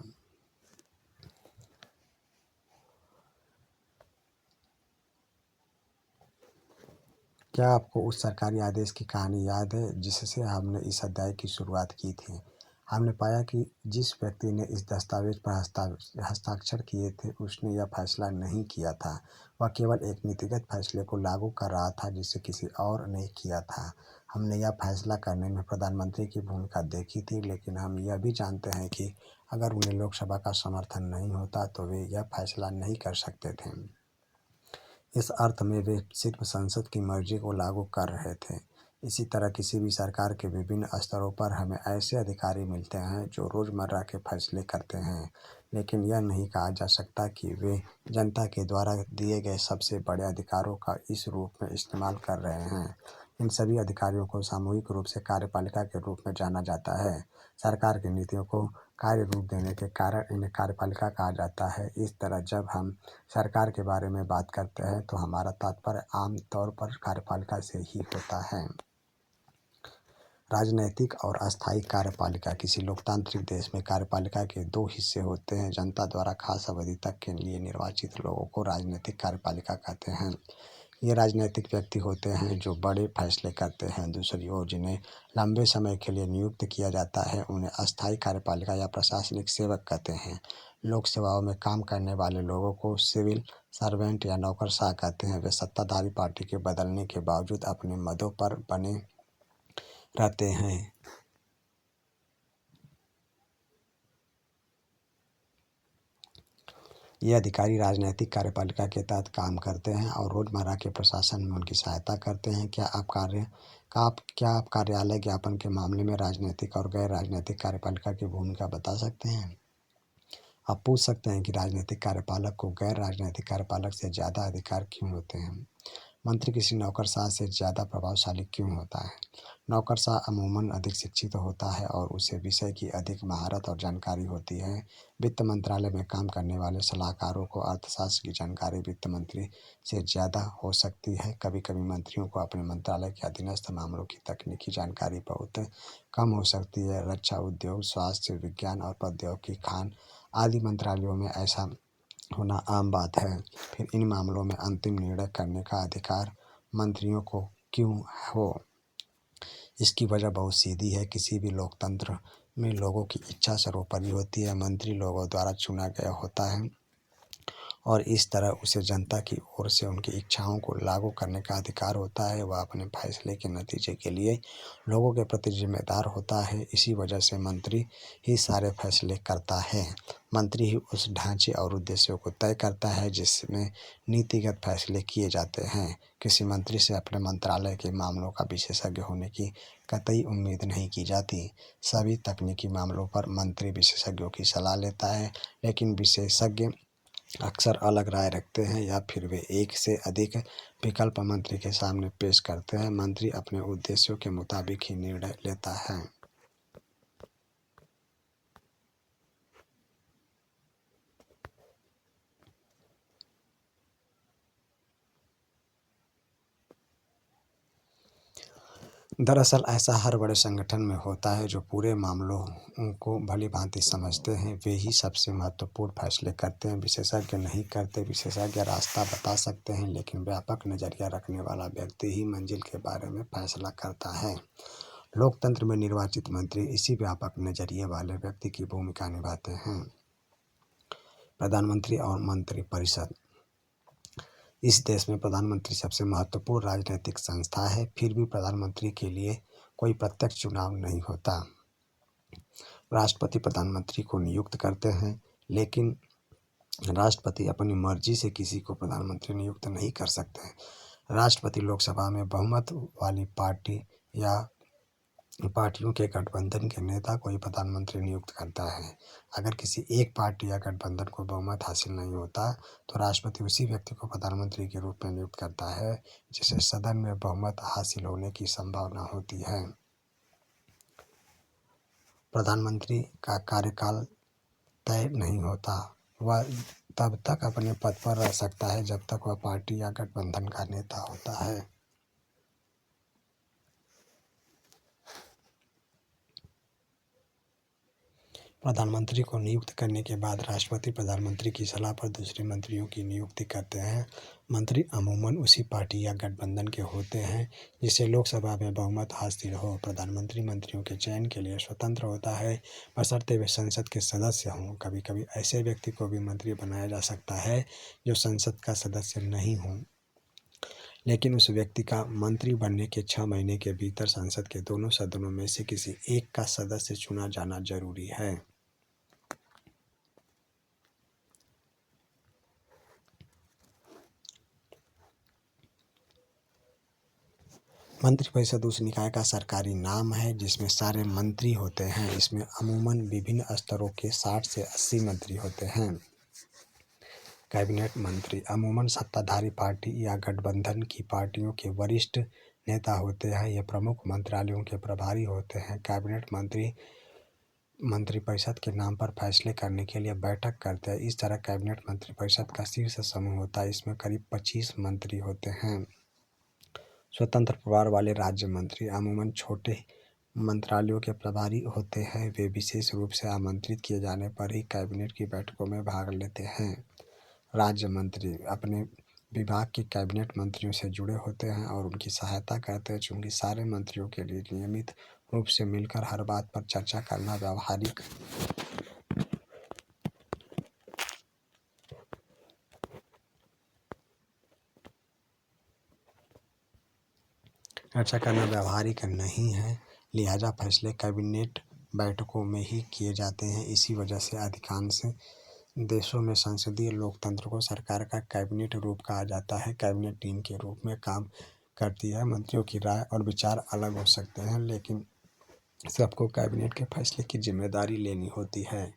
क्या आपको उस सरकारी आदेश की कहानी याद है जिससे हमने इस अध्याय की शुरुआत की थी? हमने पाया कि जिस व्यक्ति ने इस दस्तावेज पर हस्ताक्षर किए थे उसने यह फैसला नहीं किया था। वह केवल एक नीतिगत फैसले को लागू कर रहा था जिसे किसी और ने किया था। हमने यह फैसला करने में प्रधानमंत्री की भूमिका देखी थी, लेकिन हम यह भी जानते हैं कि अगर उन्हें लोकसभा का समर्थन नहीं होता तो वे यह फैसला नहीं कर सकते थे। इस अर्थ में वे सिर्फ संसद की मर्जी को लागू कर रहे थे। इसी तरह किसी भी सरकार के विभिन्न स्तरों पर हमें ऐसे अधिकारी मिलते हैं जो रोज़मर्रा के फैसले करते हैं, लेकिन यह नहीं कहा जा सकता कि वे जनता के द्वारा दिए गए सबसे बड़े अधिकारों का इस रूप में इस्तेमाल कर रहे हैं। इन सभी अधिकारियों को सामूहिक रूप से कार्यपालिका के रूप में जाना जाता है। सरकार की नीतियों को कार्य रूप देने के कारण इन्हें कार्यपालिका कहा जाता है। इस तरह जब हम सरकार के बारे में बात करते हैं तो हमारा तात्पर्य आम तौर पर कार्यपालिका से ही होता है। राजनैतिक और अस्थायी कार्यपालिका। किसी लोकतांत्रिक देश में कार्यपालिका के 2 हिस्से होते हैं। जनता द्वारा खास अवधि तक के लिए निर्वाचित लोगों को राजनीतिक कार्यपालिका कहते हैं। ये राजनीतिक व्यक्ति होते हैं जो बड़े फैसले करते हैं। दूसरी ओर जिन्हें लंबे समय के लिए नियुक्त किया जाता है उन्हें अस्थायी कार्यपालिका या प्रशासनिक सेवक कहते हैं। लोक सेवाओं में काम करने वाले लोगों को सिविल सर्वेंट या नौकरशाह कहते हैं। वे सत्ताधारी पार्टी के बदलने के बावजूद अपने मदों पर बने रहते हैं। ये अधिकारी राजनैतिक कार्यपालिका के तहत काम करते हैं और रोजमर्रा के प्रशासन में उनकी सहायता करते हैं। क्या आप कार्यालय ज्ञापन के मामले में राजनीतिक और गैर राजनीतिक कार्यपालिका की भूमिका बता सकते हैं? आप पूछ सकते हैं कि राजनीतिक कार्यपालक को गैर राजनीतिक कार्यपालक से ज़्यादा अधिकार क्यों होते हैं? मंत्री किसी नौकरशाह से ज़्यादा प्रभावशाली क्यों होता है? नौकरशाह अमूमन अधिक शिक्षित होता है और उसे विषय की अधिक महारत और जानकारी होती है। वित्त मंत्रालय में काम करने वाले सलाहकारों को अर्थशास्त्र की जानकारी वित्त मंत्री से ज़्यादा हो सकती है। कभी कभी मंत्रियों को अपने मंत्रालय के अधीनस्थ मामलों की तकनीकी जानकारी बहुत कम हो सकती है। रक्षा उद्योग, स्वास्थ्य, विज्ञान और प्रौद्योगिकी, खान आदि मंत्रालयों में ऐसा होना आम बात है। फिर इन मामलों में अंतिम निर्णय करने का अधिकार मंत्रियों को क्यों हो? इसकी वजह बहुत सीधी है। किसी भी लोकतंत्र में लोगों की इच्छा सर्वोपरि होती है। मंत्री लोगों द्वारा चुना गया होता है और इस तरह उसे जनता की ओर से उनकी इच्छाओं को लागू करने का अधिकार होता है। वह अपने फैसले के नतीजे के लिए लोगों के प्रति जिम्मेदार होता है। इसी वजह से मंत्री ही सारे फैसले करता है। मंत्री ही उस ढांचे और उद्देश्यों को तय करता है जिसमें नीतिगत फैसले किए जाते हैं। किसी मंत्री से अपने मंत्रालय के मामलों का विशेषज्ञ होने की कतई उम्मीद नहीं की जाती। सभी तकनीकी मामलों पर मंत्री विशेषज्ञों की सलाह लेता है, लेकिन विशेषज्ञ अक्सर अलग राय रखते हैं या फिर वे एक से अधिक विकल्प मंत्री के सामने पेश करते हैं। मंत्री अपने उद्देश्यों के मुताबिक ही निर्णय लेता है। दरअसल ऐसा हर बड़े संगठन में होता है। जो पूरे मामलों को भली भांति समझते हैं वे ही सबसे महत्वपूर्ण फैसले करते हैं। विशेषज्ञ नहीं करते। विशेषज्ञ रास्ता बता सकते हैं, लेकिन व्यापक नजरिया रखने वाला व्यक्ति ही मंजिल के बारे में फैसला करता है। लोकतंत्र में निर्वाचित मंत्री इसी व्यापक नजरिए वाले व्यक्ति की भूमिका निभाते हैं। प्रधानमंत्री और मंत्रिपरिषद। इस देश में प्रधानमंत्री सबसे महत्वपूर्ण राजनीतिक संस्था है। फिर भी प्रधानमंत्री के लिए कोई प्रत्यक्ष चुनाव नहीं होता। राष्ट्रपति प्रधानमंत्री को नियुक्त करते हैं, लेकिन राष्ट्रपति अपनी मर्जी से किसी को प्रधानमंत्री नियुक्त नहीं कर सकते। राष्ट्रपति लोकसभा में बहुमत वाली पार्टी या पार्टियों के गठबंधन के नेता को ही प्रधानमंत्री नियुक्त करता है। अगर किसी एक पार्टी या गठबंधन को बहुमत हासिल नहीं होता तो राष्ट्रपति उसी व्यक्ति को प्रधानमंत्री के रूप में नियुक्त करता है जिसे सदन में बहुमत हासिल होने की संभावना होती है। प्रधानमंत्री का कार्यकाल तय नहीं होता। वह तब तक अपने पद पर रह सकता है जब तक वह पार्टी या गठबंधन का नेता होता है। प्रधानमंत्री को नियुक्त करने के बाद राष्ट्रपति प्रधानमंत्री की सलाह पर दूसरे मंत्रियों की नियुक्ति करते हैं। मंत्री अमूमन उसी पार्टी या गठबंधन के होते हैं जिसे लोकसभा में बहुमत हासिल हो। प्रधानमंत्री मंत्रियों के चयन के लिए स्वतंत्र होता है, बशर्ते वे संसद के सदस्य हों। कभी कभी ऐसे व्यक्ति को भी मंत्री बनाया जा सकता है जो संसद का सदस्य नहीं हो, लेकिन उस व्यक्ति का मंत्री बनने के 6 महीने के भीतर संसद के दोनों सदनों में से किसी एक का सदस्य चुना जाना जरूरी है। मंत्रिपरिषद उस निकाय का सरकारी नाम है जिसमें सारे मंत्री होते हैं। इसमें अमूमन विभिन्न स्तरों के 60 से 80 मंत्री होते हैं। कैबिनेट मंत्री अमूमन सत्ताधारी पार्टी या गठबंधन की पार्टियों के वरिष्ठ नेता होते हैं। ये प्रमुख मंत्रालयों के प्रभारी होते हैं। कैबिनेट मंत्री मंत्रिपरिषद के नाम पर फैसले करने के लिए बैठक करते हैं। इस तरह कैबिनेट मंत्रिपरिषद का शीर्ष समूह होता है। इसमें करीब 25 मंत्री होते हैं। स्वतंत्र प्रभार वाले राज्य मंत्री अमूमन छोटे मंत्रालयों के प्रभारी होते हैं। वे विशेष रूप से आमंत्रित किए जाने पर ही कैबिनेट की बैठकों में भाग लेते हैं। राज्य मंत्री अपने विभाग के कैबिनेट मंत्रियों से जुड़े होते हैं और उनकी सहायता करते हैं। चूंकि सारे मंत्रियों के लिए नियमित रूप से मिलकर हर बात पर चर्चा करना व्यावहारिक नहीं है, लिहाजा फैसले कैबिनेट बैठकों में ही किए जाते हैं। इसी वजह से अधिकांश देशों में संसदीय लोकतंत्र को सरकार का कैबिनेट रूप कहा जाता है। कैबिनेट टीम के रूप में काम करती है। मंत्रियों की राय और विचार अलग हो सकते हैं, लेकिन सबको कैबिनेट के फैसले की जिम्मेदारी लेनी होती है।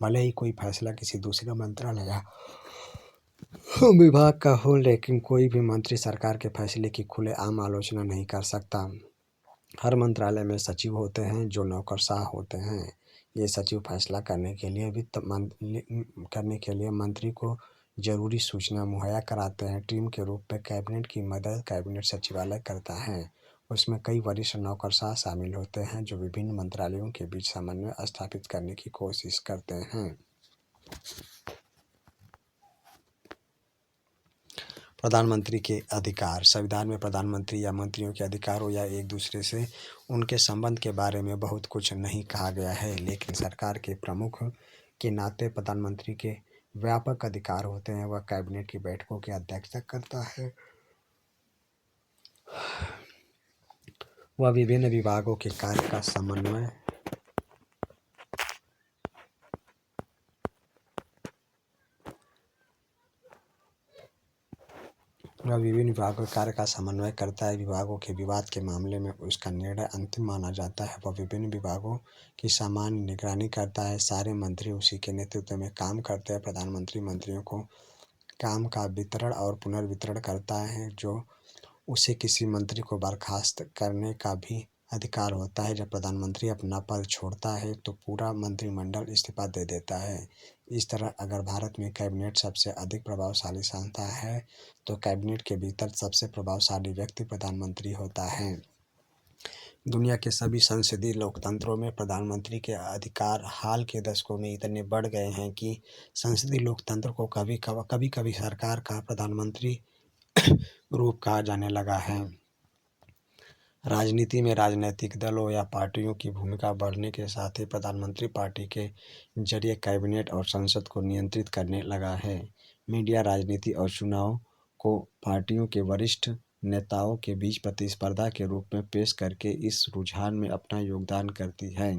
भले ही कोई फैसला किसी दूसरे मंत्रालय या विभाग का हो, लेकिन कोई भी मंत्री सरकार के फैसले की खुलेआम आलोचना नहीं कर सकता। हर मंत्रालय में सचिव होते हैं जो नौकरशाह होते हैं। ये सचिव फैसला करने के लिए मंत्री को जरूरी सूचना मुहैया कराते हैं। टीम के रूप में कैबिनेट की मदद कैबिनेट सचिवालय करता है। उसमें कई वरिष्ठ नौकरशाह शामिल होते हैं जो विभिन्न मंत्रालयों के बीच समन्वय स्थापित करने की कोशिश करते हैं। प्रधानमंत्री के अधिकार। संविधान में प्रधानमंत्री या मंत्रियों के अधिकारों या एक दूसरे से उनके संबंध के बारे में बहुत कुछ नहीं कहा गया है, लेकिन सरकार के प्रमुख के नाते प्रधानमंत्री के व्यापक अधिकार होते हैं। वह कैबिनेट की बैठकों की अध्यक्षता करता है। वह विभिन्न विभागों के कार्य का समन्वय वह विभिन्न विभागों के कार्य का समन्वय करता है। विभागों के विवाद के मामले में उसका निर्णय अंतिम माना जाता है। वह विभिन्न विभागों की सामान्य निगरानी करता है। सारे मंत्री उसी के नेतृत्व में काम करते हैं। प्रधानमंत्री मंत्रियों को काम का वितरण और पुनर्वितरण करता है। जो उसे किसी मंत्री को बर्खास्त करने का भी अधिकार होता है। जब प्रधानमंत्री अपना पद छोड़ता है तो पूरा मंत्रिमंडल इस्तीफा दे देता है। इस तरह अगर भारत में कैबिनेट सबसे अधिक प्रभावशाली संस्था है तो कैबिनेट के भीतर सबसे प्रभावशाली व्यक्ति प्रधानमंत्री होता है। दुनिया के सभी संसदीय लोकतंत्रों में प्रधानमंत्री के अधिकार हाल के दशकों में इतने बढ़ गए हैं कि संसदीय लोकतंत्र को कभी कभी सरकार का प्रधानमंत्री रूप कहा जाने लगा है। राजनीति में राजनीतिक दलों या पार्टियों की भूमिका बढ़ने के साथ ही प्रधानमंत्री पार्टी के जरिए कैबिनेट और संसद को नियंत्रित करने लगा है। मीडिया राजनीति और चुनाव को पार्टियों के वरिष्ठ नेताओं के बीच प्रतिस्पर्धा के रूप में पेश करके इस रुझान में अपना योगदान करती है।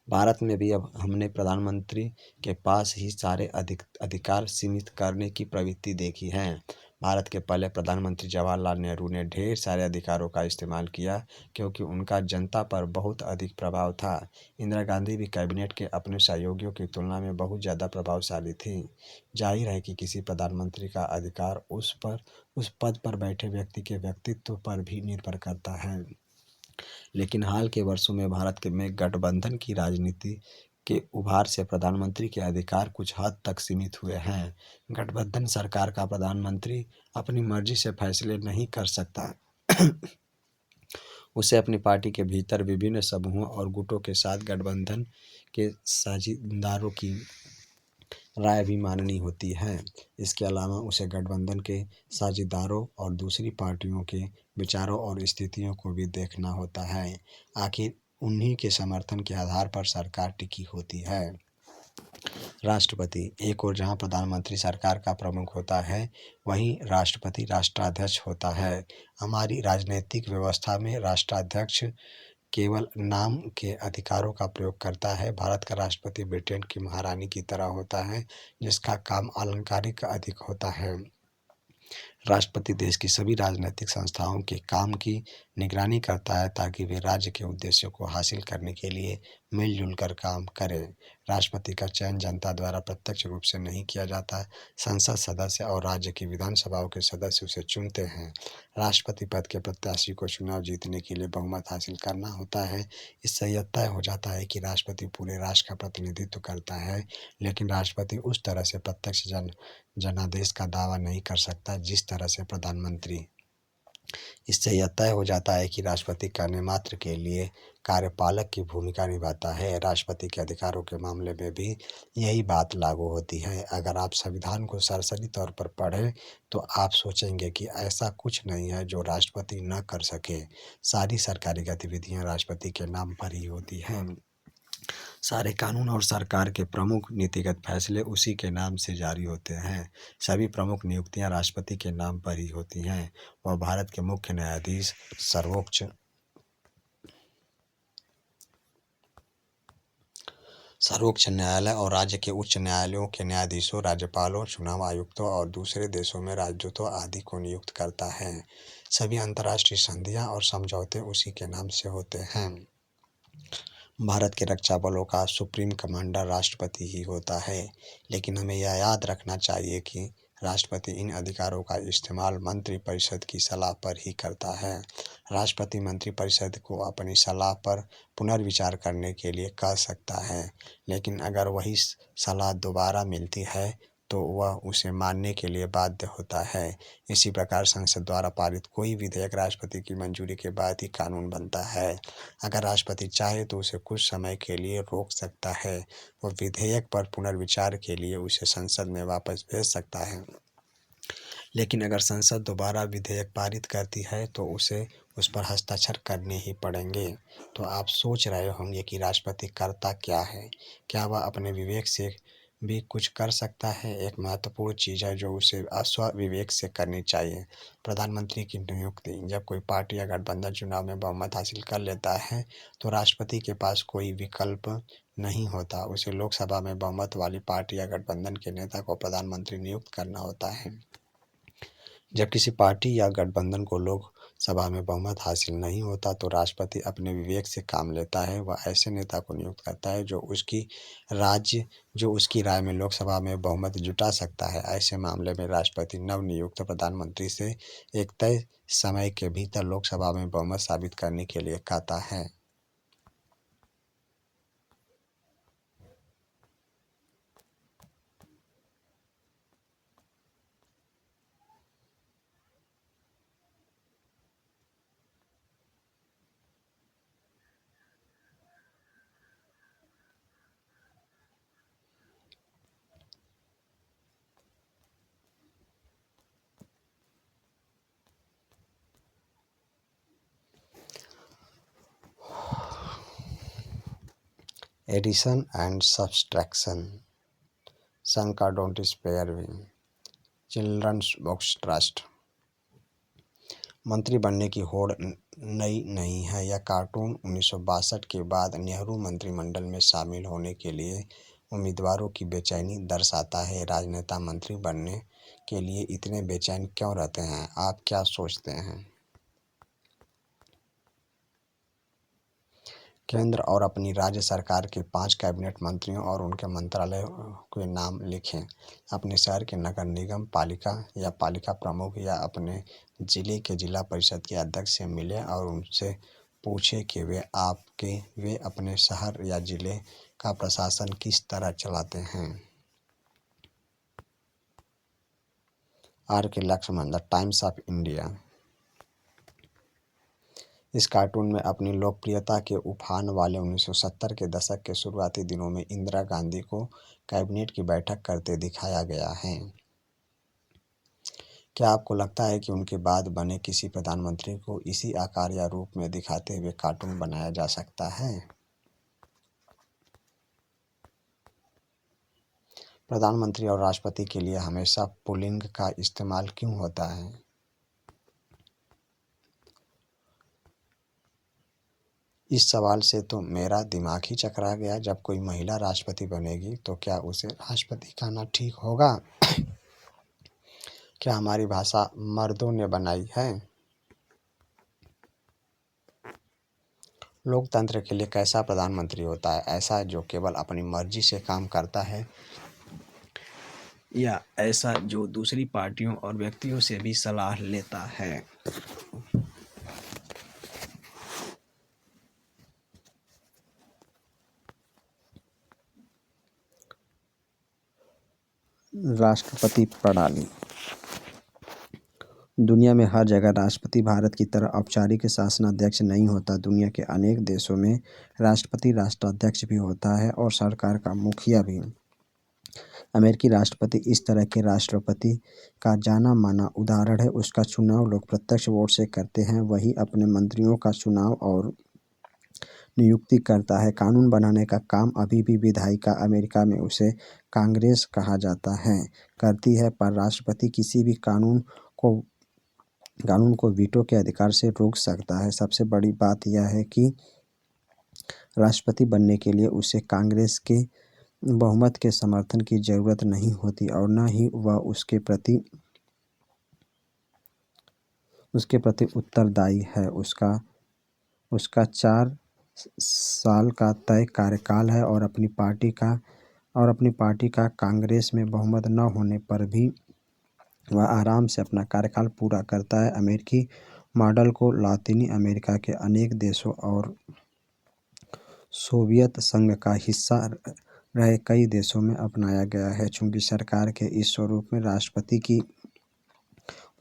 भारत में भी अब हमने प्रधानमंत्री के पास ही सारे अधिकार सीमित करने की प्रवृत्ति देखी है। भारत के पहले प्रधानमंत्री जवाहरलाल नेहरू ने ढेर सारे अधिकारों का इस्तेमाल किया क्योंकि उनका जनता पर बहुत अधिक प्रभाव था। इंदिरा गांधी भी कैबिनेट के अपने सहयोगियों की तुलना में बहुत ज़्यादा प्रभावशाली थी। जाहिर है कि किसी प्रधानमंत्री का अधिकार उस पद पर बैठे व्यक्ति के व्यक्तित्व पर भी निर्भर करता है। लेकिन हाल के वर्षों में भारत में गठबंधन की राजनीति के उभार से प्रधानमंत्री के अधिकार कुछ हद तक सीमित हुए हैं। गठबंधन सरकार का प्रधानमंत्री अपनी मर्जी से फैसले नहीं कर सकता। उसे अपनी पार्टी के भीतर विभिन्न समूहों और गुटों के साथ गठबंधन के साझेदारों की राय भी माननी होती है। इसके अलावा उसे गठबंधन के साझेदारों और दूसरी पार्टियों के विचारों और स्थितियों को भी देखना होता है। आखिर उन्हीं के समर्थन के आधार पर सरकार टिकी होती है। राष्ट्रपति एक ओर जहां प्रधानमंत्री सरकार का प्रमुख होता है, वहीं राष्ट्रपति राष्ट्राध्यक्ष होता है। हमारी राजनीतिक व्यवस्था में राष्ट्राध्यक्ष केवल नाम के अधिकारों का प्रयोग करता है। भारत का राष्ट्रपति ब्रिटेन की महारानी की तरह होता है, जिसका काम आलंकारिक अधिक होता है। राष्ट्रपति देश की सभी राजनीतिक संस्थाओं के काम की निगरानी करता है ताकि वे राज्य के उद्देश्यों को हासिल करने के लिए मिलजुल कर काम करें। राष्ट्रपति का चयन जनता द्वारा प्रत्यक्ष रूप से नहीं किया जाता। संसद सदस्य और राज्य की विधानसभाओं के सदस्य उसे चुनते हैं। राष्ट्रपति पद के प्रत्याशी को चुनाव जीतने के लिए बहुमत हासिल करना होता है। इससे यह तय हो जाता है कि राष्ट्रपति पूरे राष्ट्र का प्रतिनिधित्व करता है, लेकिन राष्ट्रपति उस तरह से प्रत्यक्ष जनादेश का दावा नहीं कर सकता जिस तरह से प्रधानमंत्री। इससे यह तय हो जाता है कि राष्ट्रपति करने मात्र के लिए कार्यपालक की भूमिका निभाता है। राष्ट्रपति के अधिकारों के मामले में भी यही बात लागू होती है। अगर आप संविधान को सरसरी तौर पर पढ़ें तो आप सोचेंगे कि ऐसा कुछ नहीं है जो राष्ट्रपति न कर सके। सारी सरकारी गतिविधियां राष्ट्रपति के नाम पर ही होती हैं। सारे कानून और सरकार के प्रमुख नीतिगत फैसले उसी के नाम से जारी होते हैं। सभी प्रमुख नियुक्तियां राष्ट्रपति के नाम पर ही होती हैं। वह भारत के मुख्य न्यायाधीश, सर्वोच्च न्यायालय और राज्य के उच्च न्यायालयों के न्यायाधीशों, राज्यपालों, चुनाव आयुक्तों और दूसरे देशों में राजदूतों आदि को नियुक्त करता है। सभी अंतर्राष्ट्रीय संधियां और समझौते उसी के नाम से होते हैं। भारत के रक्षा बलों का सुप्रीम कमांडर राष्ट्रपति ही होता है, लेकिन हमें यह याद रखना चाहिए कि राष्ट्रपति इन अधिकारों का इस्तेमाल मंत्रिपरिषद की सलाह पर ही करता है। राष्ट्रपति मंत्रिपरिषद को अपनी सलाह पर पुनर्विचार करने के लिए कह सकता है, लेकिन अगर वही सलाह दोबारा मिलती है तो वह उसे मानने के लिए बाध्य होता है। इसी प्रकार संसद द्वारा पारित कोई विधेयक राष्ट्रपति की मंजूरी के बाद ही कानून बनता है। अगर राष्ट्रपति चाहे तो उसे कुछ समय के लिए रोक सकता है। वह विधेयक पर पुनर्विचार के लिए उसे संसद में वापस भेज सकता है, लेकिन अगर संसद दोबारा विधेयक पारित करती है तो उसे उस पर हस्ताक्षर करने ही पड़ेंगे। तो आप सोच रहे होंगे कि राष्ट्रपति करता क्या है? क्या वह अपने विवेक से भी कुछ कर सकता है, एक महत्वपूर्ण चीज़ है जो उसे स्वविवेक से करनी चाहिए। प्रधानमंत्री की नियुक्ति। जब कोई पार्टी या गठबंधन चुनाव में बहुमत हासिल कर लेता है तो राष्ट्रपति के पास कोई विकल्प नहीं होता, उसे लोकसभा में बहुमत वाली पार्टी या गठबंधन के नेता को प्रधानमंत्री नियुक्त करना होता है। जब किसी पार्टी या गठबंधन को लोकसभा में बहुमत हासिल नहीं होता तो राष्ट्रपति अपने विवेक से काम लेता है। वह ऐसे नेता को नियुक्त करता है जो उसकी राय में लोकसभा में बहुमत जुटा सकता है। ऐसे मामले में राष्ट्रपति नवनियुक्त प्रधानमंत्री से एक तय समय के भीतर लोकसभा में बहुमत साबित करने के लिए कहता है। Addition and subtraction. सन का डोंट स्पेयर भी। Children's books trust. मंत्री बनने की होड़ नई नहीं है। यह कार्टून 1962 के बाद नेहरू मंत्रिमंडल में शामिल होने के लिए उम्मीदवारों की बेचैनी दर्शाता है। राजनेता मंत्री बनने के लिए इतने बेचैन क्यों रहते हैं? आप क्या सोचते हैं? केंद्र और अपनी राज्य सरकार के 5 कैबिनेट मंत्रियों और उनके मंत्रालय के नाम लिखें। अपने शहर के नगर निगम पालिका या पालिका प्रमुख या अपने जिले के जिला परिषद के अध्यक्ष से मिलें और उनसे पूछें कि वे अपने शहर या जिले का प्रशासन किस तरह चलाते हैं। R K Laxman, the Times of India. इस कार्टून में अपनी लोकप्रियता के उफान वाले 1970 के दशक के शुरुआती दिनों में इंदिरा गांधी को कैबिनेट की बैठक करते दिखाया गया है। क्या आपको लगता है कि उनके बाद बने किसी प्रधानमंत्री को इसी आकार या रूप में दिखाते हुए कार्टून बनाया जा सकता है? प्रधानमंत्री और राष्ट्रपति के लिए हमेशा पुल्लिंग का इस्तेमाल क्यों होता है? इस सवाल से तो मेरा दिमाग ही चकरा गया। जब कोई महिला राष्ट्रपति बनेगी तो क्या उसे राष्ट्रपति कहना ठीक होगा? क्या हमारी भाषा मर्दों ने बनाई है? लोकतंत्र के लिए कैसा प्रधानमंत्री होता है? ऐसा जो केवल अपनी मर्जी से काम करता है या ऐसा जो दूसरी पार्टियों और व्यक्तियों से भी सलाह लेता है? राष्ट्रपति प्रणाली। दुनिया में हर जगह राष्ट्रपति भारत की तरह औपचारिक शासनाध्यक्ष नहीं होता। दुनिया के अनेक देशों में राष्ट्रपति राष्ट्राध्यक्ष भी होता है और सरकार का मुखिया भी। अमेरिकी राष्ट्रपति इस तरह के राष्ट्रपति का जाना माना उदाहरण है। उसका चुनाव लोग प्रत्यक्ष वोट से करते हैं। वही अपने मंत्रियों का चुनाव और नियुक्ति करता है। कानून बनाने का काम अभी भी विधायिका, अमेरिका में उसे कांग्रेस कहा जाता है, करती है, पर राष्ट्रपति किसी भी कानून को वीटो के अधिकार से रोक सकता है। सबसे बड़ी बात यह है कि राष्ट्रपति बनने के लिए उसे कांग्रेस के बहुमत के समर्थन की जरूरत नहीं होती और न ही वह उसके प्रति उत्तरदायी है। उसका 4 साल का तय कार्यकाल है और अपनी पार्टी का कांग्रेस में बहुमत न होने पर भी वह आराम से अपना कार्यकाल पूरा करता है। अमेरिकी मॉडल को लातीनी अमेरिका के अनेक देशों और सोवियत संघ का हिस्सा रहे कई देशों में अपनाया गया है। चूंकि सरकार के इस स्वरूप में राष्ट्रपति की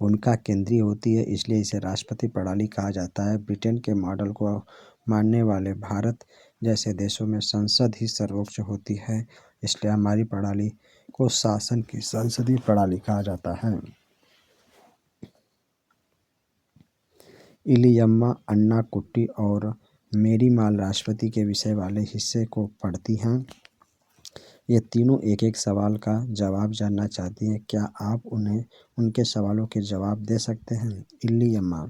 भूमिका केंद्रीय होती है, इसलिए इसे राष्ट्रपति प्रणाली कहा जाता है। ब्रिटेन के मॉडल को मानने वाले भारत जैसे देशों में संसद ही सर्वोच्च होती है, इसलिए हमारी प्रणाली को शासन की संसदीय प्रणाली कहा जाता है। इलियम्मा अन्नाकुट्टी और मेरी माल राष्ट्रपति के विषय वाले हिस्से को पढ़ती हैं। ये तीनों एक एक सवाल का जवाब जानना चाहती हैं। क्या आप उन्हें उनके सवालों के जवाब दे सकते हैं? इल्लियम्मा: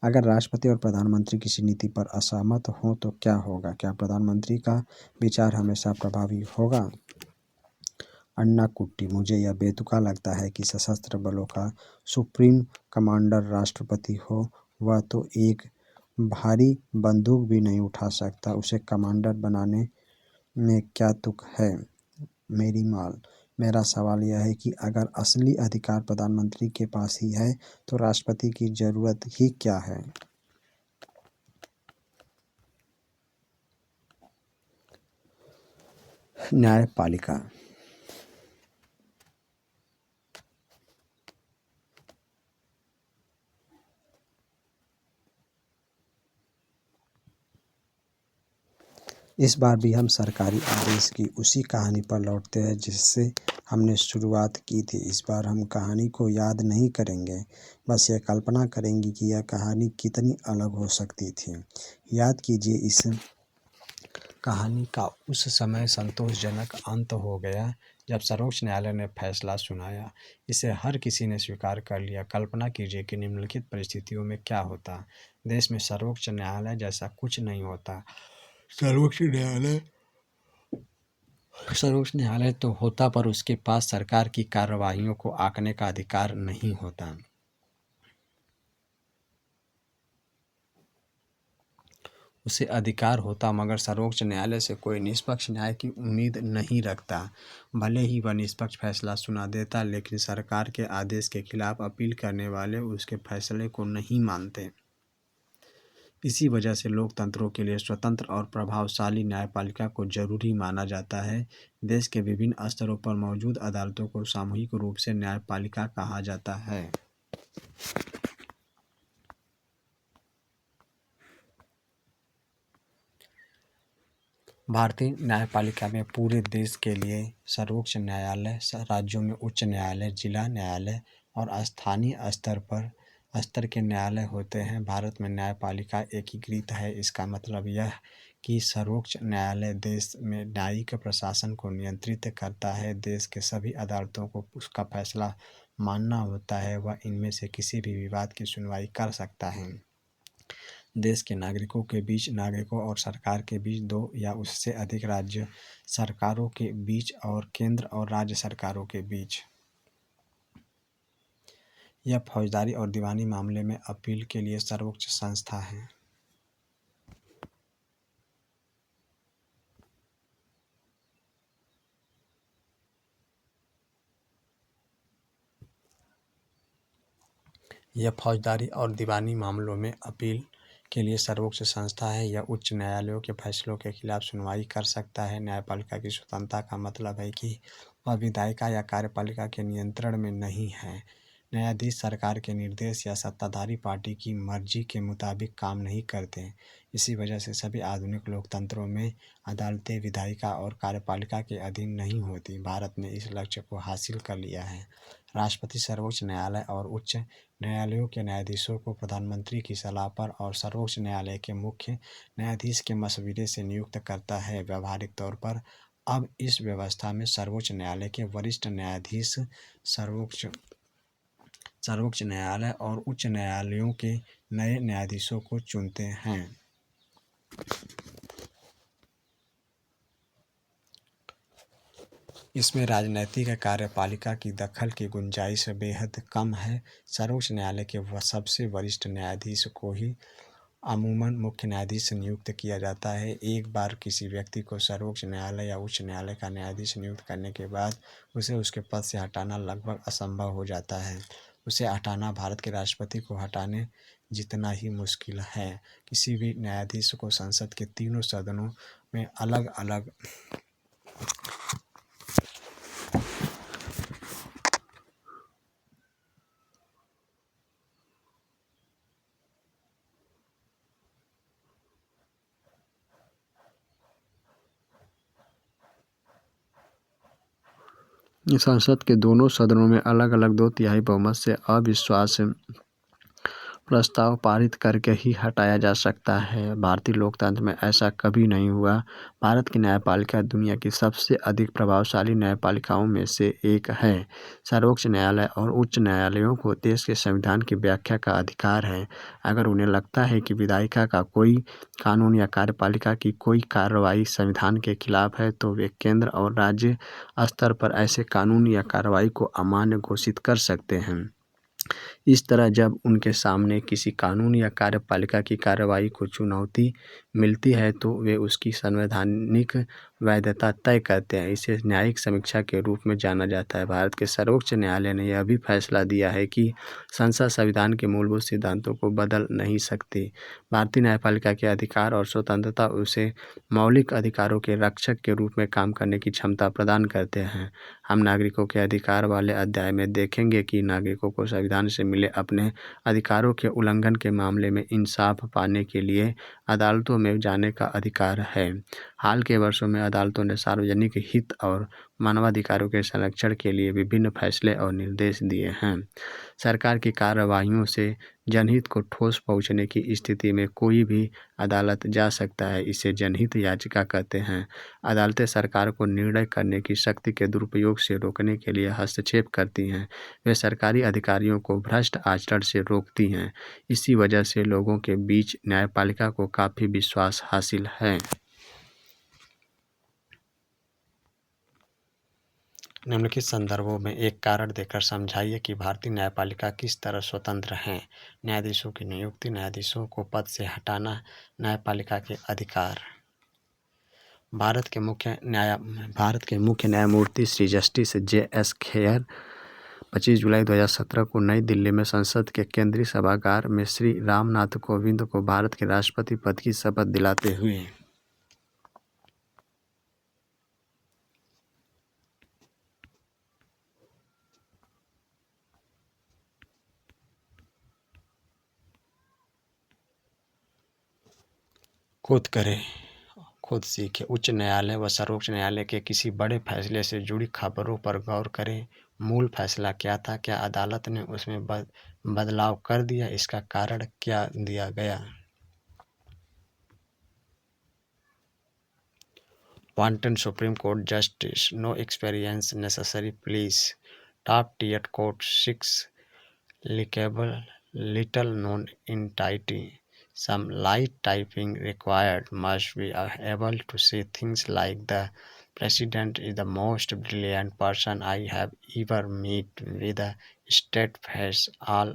अगर राष्ट्रपति और प्रधानमंत्री किसी नीति पर असहमत हों तो क्या होगा? क्या प्रधानमंत्री का विचार हमेशा प्रभावी होगा? अन्नाकुट्टी: मुझे यह बेतुका लगता है कि सशस्त्र बलों का सुप्रीम कमांडर राष्ट्रपति हो। वह तो एक भारी बंदूक भी नहीं उठा सकता, उसे कमांडर बनाने में क्या तुक है? मेरी माल: मेरा सवाल यह है कि अगर असली अधिकार प्रधानमंत्री के पास ही है तो राष्ट्रपति की जरूरत ही क्या है? न्यायपालिका: इस बार भी हम सरकारी आदेश की उसी कहानी पर लौटते हैं जिससे हमने शुरुआत की थी। इस बार हम कहानी को याद नहीं करेंगे, बस यह कल्पना करेंगे कि यह कहानी कितनी अलग हो सकती थी। याद कीजिए, इस कहानी का उस समय संतोषजनक अंत हो गया जब सर्वोच्च न्यायालय ने फैसला सुनाया। इसे हर किसी ने स्वीकार कर लिया। कल्पना कीजिए कि निम्नलिखित परिस्थितियों में क्या होता। देश में सर्वोच्च न्यायालय जैसा कुछ नहीं होता। सर्वोच्च न्यायालय तो होता, पर उसके पास सरकार की कार्रवाइयों को आंकने का अधिकार नहीं होता। उसे अधिकार होता, मगर सर्वोच्च न्यायालय से कोई निष्पक्ष न्याय की उम्मीद नहीं रखता। भले ही वह निष्पक्ष फैसला सुना देता, लेकिन सरकार के आदेश के खिलाफ अपील करने वाले उसके फैसले को नहीं मानते। इसी वजह से लोकतंत्रों के लिए स्वतंत्र और प्रभावशाली न्यायपालिका को जरूरी माना जाता है। देश के विभिन्न स्तरों पर मौजूद अदालतों को सामूहिक रूप से न्यायपालिका कहा जाता है। भारतीय न्यायपालिका में पूरे देश के लिए सर्वोच्च न्यायालय, राज्यों में उच्च न्यायालय, जिला न्यायालय और स्थानीय स्तर के न्यायालय होते हैं। भारत में न्यायपालिका एकीकृत है। इसका मतलब यह कि सर्वोच्च न्यायालय देश में न्यायिक प्रशासन को नियंत्रित करता है। देश के सभी अदालतों को उसका फैसला मानना होता है। वह इनमें से किसी भी विवाद की सुनवाई कर सकता है। देश के नागरिकों के बीच, नागरिकों और सरकार के बीच, दो या उससे अधिक राज्य सरकारों के बीच और केंद्र और राज्य सरकारों के बीच। यह फौजदारी और दीवानी मामले में अपील के लिए सर्वोच्च संस्था है। यह फौजदारी और दीवानी मामलों में अपील के लिए सर्वोच्च संस्था है। यह उच्च न्यायालयों के फैसलों के खिलाफ सुनवाई कर सकता है। न्यायपालिका की स्वतंत्रता का मतलब है कि वह विधायिका या कार्यपालिका के नियंत्रण में नहीं है। न्यायाधीश सरकार के निर्देश या सत्ताधारी पार्टी की मर्जी के मुताबिक काम नहीं करते। इसी वजह से सभी आधुनिक लोकतंत्रों में अदालतें विधायिका और कार्यपालिका के अधीन नहीं होती। भारत ने इस लक्ष्य को हासिल कर लिया है। राष्ट्रपति सर्वोच्च न्यायालय और उच्च न्यायालयों के न्यायाधीशों को प्रधानमंत्री की सलाह पर और सर्वोच्च न्यायालय के मुख्य न्यायाधीश के मशविरे से नियुक्त करता है। व्यावहारिक तौर पर अब इस व्यवस्था में सर्वोच्च न्यायालय के वरिष्ठ न्यायाधीश सर्वोच्च न्यायालय और उच्च न्यायालयों के नए न्यायाधीशों को चुनते हैं। इसमें राजनैतिक कार्यपालिका की दखल की गुंजाइश बेहद कम है। सर्वोच्च न्यायालय के सबसे वरिष्ठ न्यायाधीश को ही अमूमन मुख्य न्यायाधीश नियुक्त किया जाता है। एक बार किसी व्यक्ति को सर्वोच्च न्यायालय या उच्च न्यायालय का न्यायाधीश नियुक्त करने के बाद उसे उसके पद से हटाना लगभग असंभव हो जाता है। उसे हटाना भारत के राष्ट्रपति को हटाने जितना ही मुश्किल है। किसी भी न्यायाधीश को संसद के तीनों सदनों में अलग अलग संसद के दोनों सदनों में अलग अलग 2/3 बहुमत से अविश्वास प्रस्ताव पारित करके ही हटाया जा सकता है। भारतीय लोकतंत्र में ऐसा कभी नहीं हुआ। भारत की न्यायपालिका दुनिया की सबसे अधिक प्रभावशाली न्यायपालिकाओं में से एक है। सर्वोच्च न्यायालय और उच्च न्यायालयों को देश के संविधान की व्याख्या का अधिकार है। अगर उन्हें लगता है कि विधायिका का कोई कानून या कार्यपालिका की कोई कार्रवाई संविधान के खिलाफ है तो वे केंद्र और राज्य स्तर पर ऐसे कानून या कार्रवाई को अमान्य घोषित कर सकते हैं। इस तरह जब उनके सामने किसी कानून या कार्यपालिका की कार्रवाई को चुनौती मिलती है तो वे उसकी संवैधानिक वैधता तय करते हैं। इसे न्यायिक समीक्षा के रूप में जाना जाता है। भारत के सर्वोच्च न्यायालय ने यह भी फैसला दिया है कि संसद संविधान के मूलभूत सिद्धांतों को बदल नहीं सकती। भारतीय न्यायपालिका के अधिकार और स्वतंत्रता उसे मौलिक अधिकारों के रक्षक के रूप में काम करने की क्षमता प्रदान करते हैं। हम नागरिकों के अधिकार वाले अध्याय में देखेंगे कि नागरिकों को संविधान से मिले अपने अधिकारों के उल्लंघन के मामले में इंसाफ पाने के लिए अदालतों में जाने का अधिकार है। हाल के वर्षों में अदालतों ने सार्वजनिक हित और मानवाधिकारों के संरक्षण के लिए विभिन्न फैसले और निर्देश दिए हैं। सरकार की कार्रवाइयों से जनहित को ठोस पहुंचने की स्थिति में कोई भी अदालत जा सकता है। इसे जनहित याचिका कहते हैं। अदालतें सरकार को निर्णय करने की शक्ति के दुरुपयोग से रोकने के लिए हस्तक्षेप करती हैं। वे सरकारी अधिकारियों को भ्रष्ट आचरण से रोकती हैं। इसी वजह से लोगों के बीच न्यायपालिका को काफ़ी विश्वास हासिल है। निम्नलिखित संदर्भों में एक कारण देकर समझाइए कि भारतीय न्यायपालिका किस तरह स्वतंत्र है। न्यायाधीशों की नियुक्ति, न्यायाधीशों को पद से हटाना, न्यायपालिका के अधिकार। भारत के मुख्य न्यायमूर्ति श्री जस्टिस J.S. खेयर 25 जुलाई 2017 को नई दिल्ली में संसद के केंद्रीय सभागार में श्री रामनाथ कोविंद को भारत के राष्ट्रपति पद की शपथ दिलाते हुए खुद सीखे। उच्च न्यायालय व सर्वोच्च न्यायालय के किसी बड़े फैसले से जुड़ी खबरों पर गौर करें। मूल फैसला क्या था? क्या अदालत ने उसमें बदलाव कर दिया? इसका कारण क्या दिया गया? Wanted Supreme Court Justice, no experience necessary please. Top tier court 6 likable, little known entity. Some light typing required, must be able to say things like the president is the most brilliant person I have ever met with a straight face. All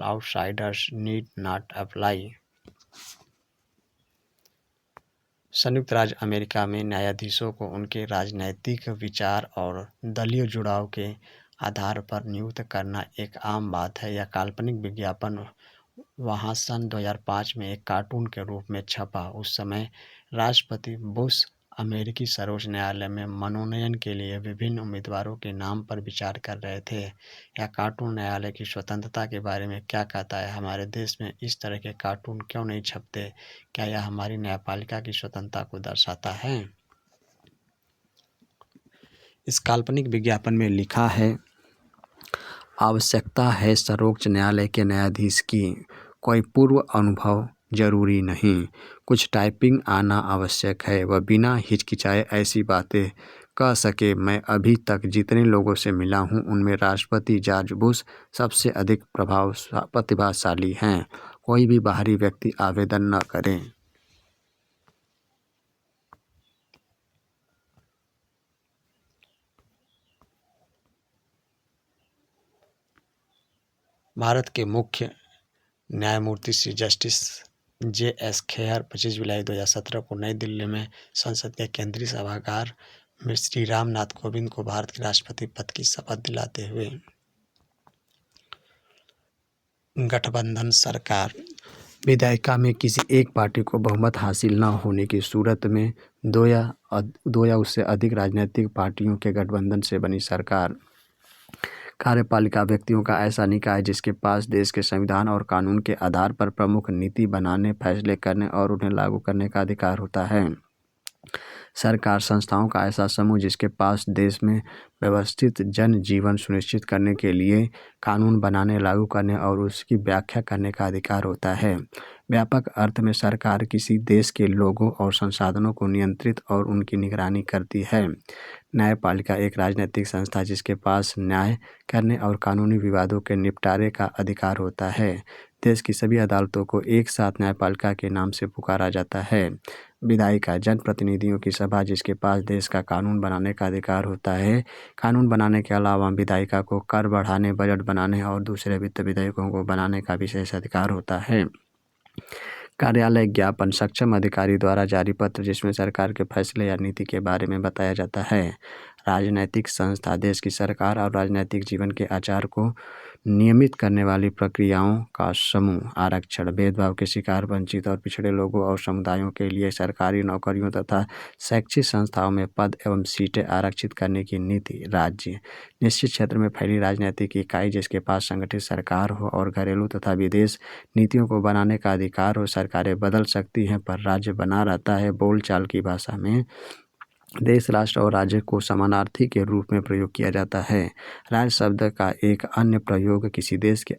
outsiders need not apply. संयुक्त राज्य अमेरिका में न्यायाधीशों को उनके राजनैतिक विचार और दलीय जुड़ाव के आधार पर नियुक्त करना एक आम बात है। यह काल्पनिक विज्ञापन वहाँ सन 2005 में एक कार्टून के रूप में छपा। उस समय राष्ट्रपति बुश अमेरिकी सर्वोच्च न्यायालय में मनोनयन के लिए विभिन्न उम्मीदवारों के नाम पर विचार कर रहे थे। यह कार्टून न्यायालय की स्वतंत्रता के बारे में क्या कहता है? हमारे देश में इस तरह के कार्टून क्यों नहीं छपते? क्या यह हमारी न्यायपालिका की स्वतंत्रता को दर्शाता है? इस काल्पनिक विज्ञापन में लिखा है, आवश्यकता है सर्वोच्च न्यायालय के न्यायाधीश की, कोई पूर्व अनुभव जरूरी नहीं, कुछ टाइपिंग आना आवश्यक है, वह बिना हिचकिचाए ऐसी बातें कह सके। मैं अभी तक जितने लोगों से मिला हूं उनमें राष्ट्रपति जॉर्ज बुश सबसे अधिक प्रतिभाशाली हैं। कोई भी बाहरी व्यक्ति आवेदन न करे। भारत के मुख्य न्यायमूर्ति श्री जस्टिस J.S. खेयर 25 जुलाई 2017 को नई दिल्ली में संसद के केंद्रीय सभागार में श्री रामनाथ कोविंद को भारत के राष्ट्रपति पद की शपथ दिलाते हुए गठबंधन सरकार। विधायिका में किसी एक पार्टी को बहुमत हासिल न होने की सूरत में दो या उससे अधिक राजनीतिक पार्टियों के गठबंधन से बनी सरकार। कार्यपालिका व्यक्तियों का ऐसा निकाय जिसके पास देश के संविधान और कानून के आधार पर प्रमुख नीति बनाने, फैसले करने और उन्हें लागू करने का अधिकार होता है। सरकार संस्थाओं का ऐसा समूह जिसके पास देश में व्यवस्थित जन जीवन सुनिश्चित करने के लिए कानून बनाने, लागू करने और उसकी व्याख्या करने का अधिकार होता है। व्यापक अर्थ में सरकार किसी देश के लोगों और संसाधनों को नियंत्रित और उनकी निगरानी करती है। न्यायपालिका एक राजनीतिक संस्था जिसके पास न्याय करने और कानूनी विवादों के निपटारे का अधिकार होता है। देश की सभी अदालतों को एक साथ न्यायपालिका के नाम से पुकारा जाता है। विधायिका जनप्रतिनिधियों की सभा जिसके पास देश का कानून बनाने का अधिकार होता है। कानून बनाने के अलावा विधायिका को कर बढ़ाने, बजट बनाने और दूसरे वित्त विधेयकों को बनाने का विशेष अधिकार होता है। कार्यालय ज्ञापन सक्षम अधिकारी द्वारा जारी पत्र जिसमें सरकार के फैसले या नीति के बारे में बताया जाता है। राजनैतिक संस्था देश की सरकार और राजनीतिक जीवन के आचार को नियमित करने वाली प्रक्रियाओं का समूह। आरक्षण भेदभाव के शिकार, वंचित और पिछड़े लोगों और समुदायों के लिए सरकारी नौकरियों तथा शैक्षिक संस्थाओं में पद एवं सीटें आरक्षित करने की नीति। राज्य निश्चित क्षेत्र में फैली राजनीतिक इकाई जिसके पास संगठित सरकार हो और घरेलू तथा विदेश नीतियों को बनाने का अधिकार हो। सरकारें बदल सकती हैं पर राज्य बना रहता है। बोलचाल की भाषा में देश, राष्ट्र और राज्य को समानार्थी के रूप में प्रयोग किया जाता है। राज्य शब्द का एक अन्य प्रयोग किसी देश के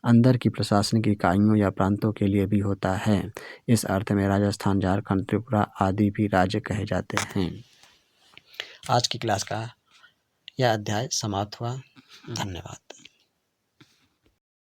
अंदर की प्रशासनिक इकाइयों या प्रांतों के लिए भी होता है। इस अर्थ में राजस्थान, झारखंड, त्रिपुरा आदि भी राज्य कहे जाते हैं। आज की क्लास का यह अध्याय समाप्त हुआ। धन्यवाद।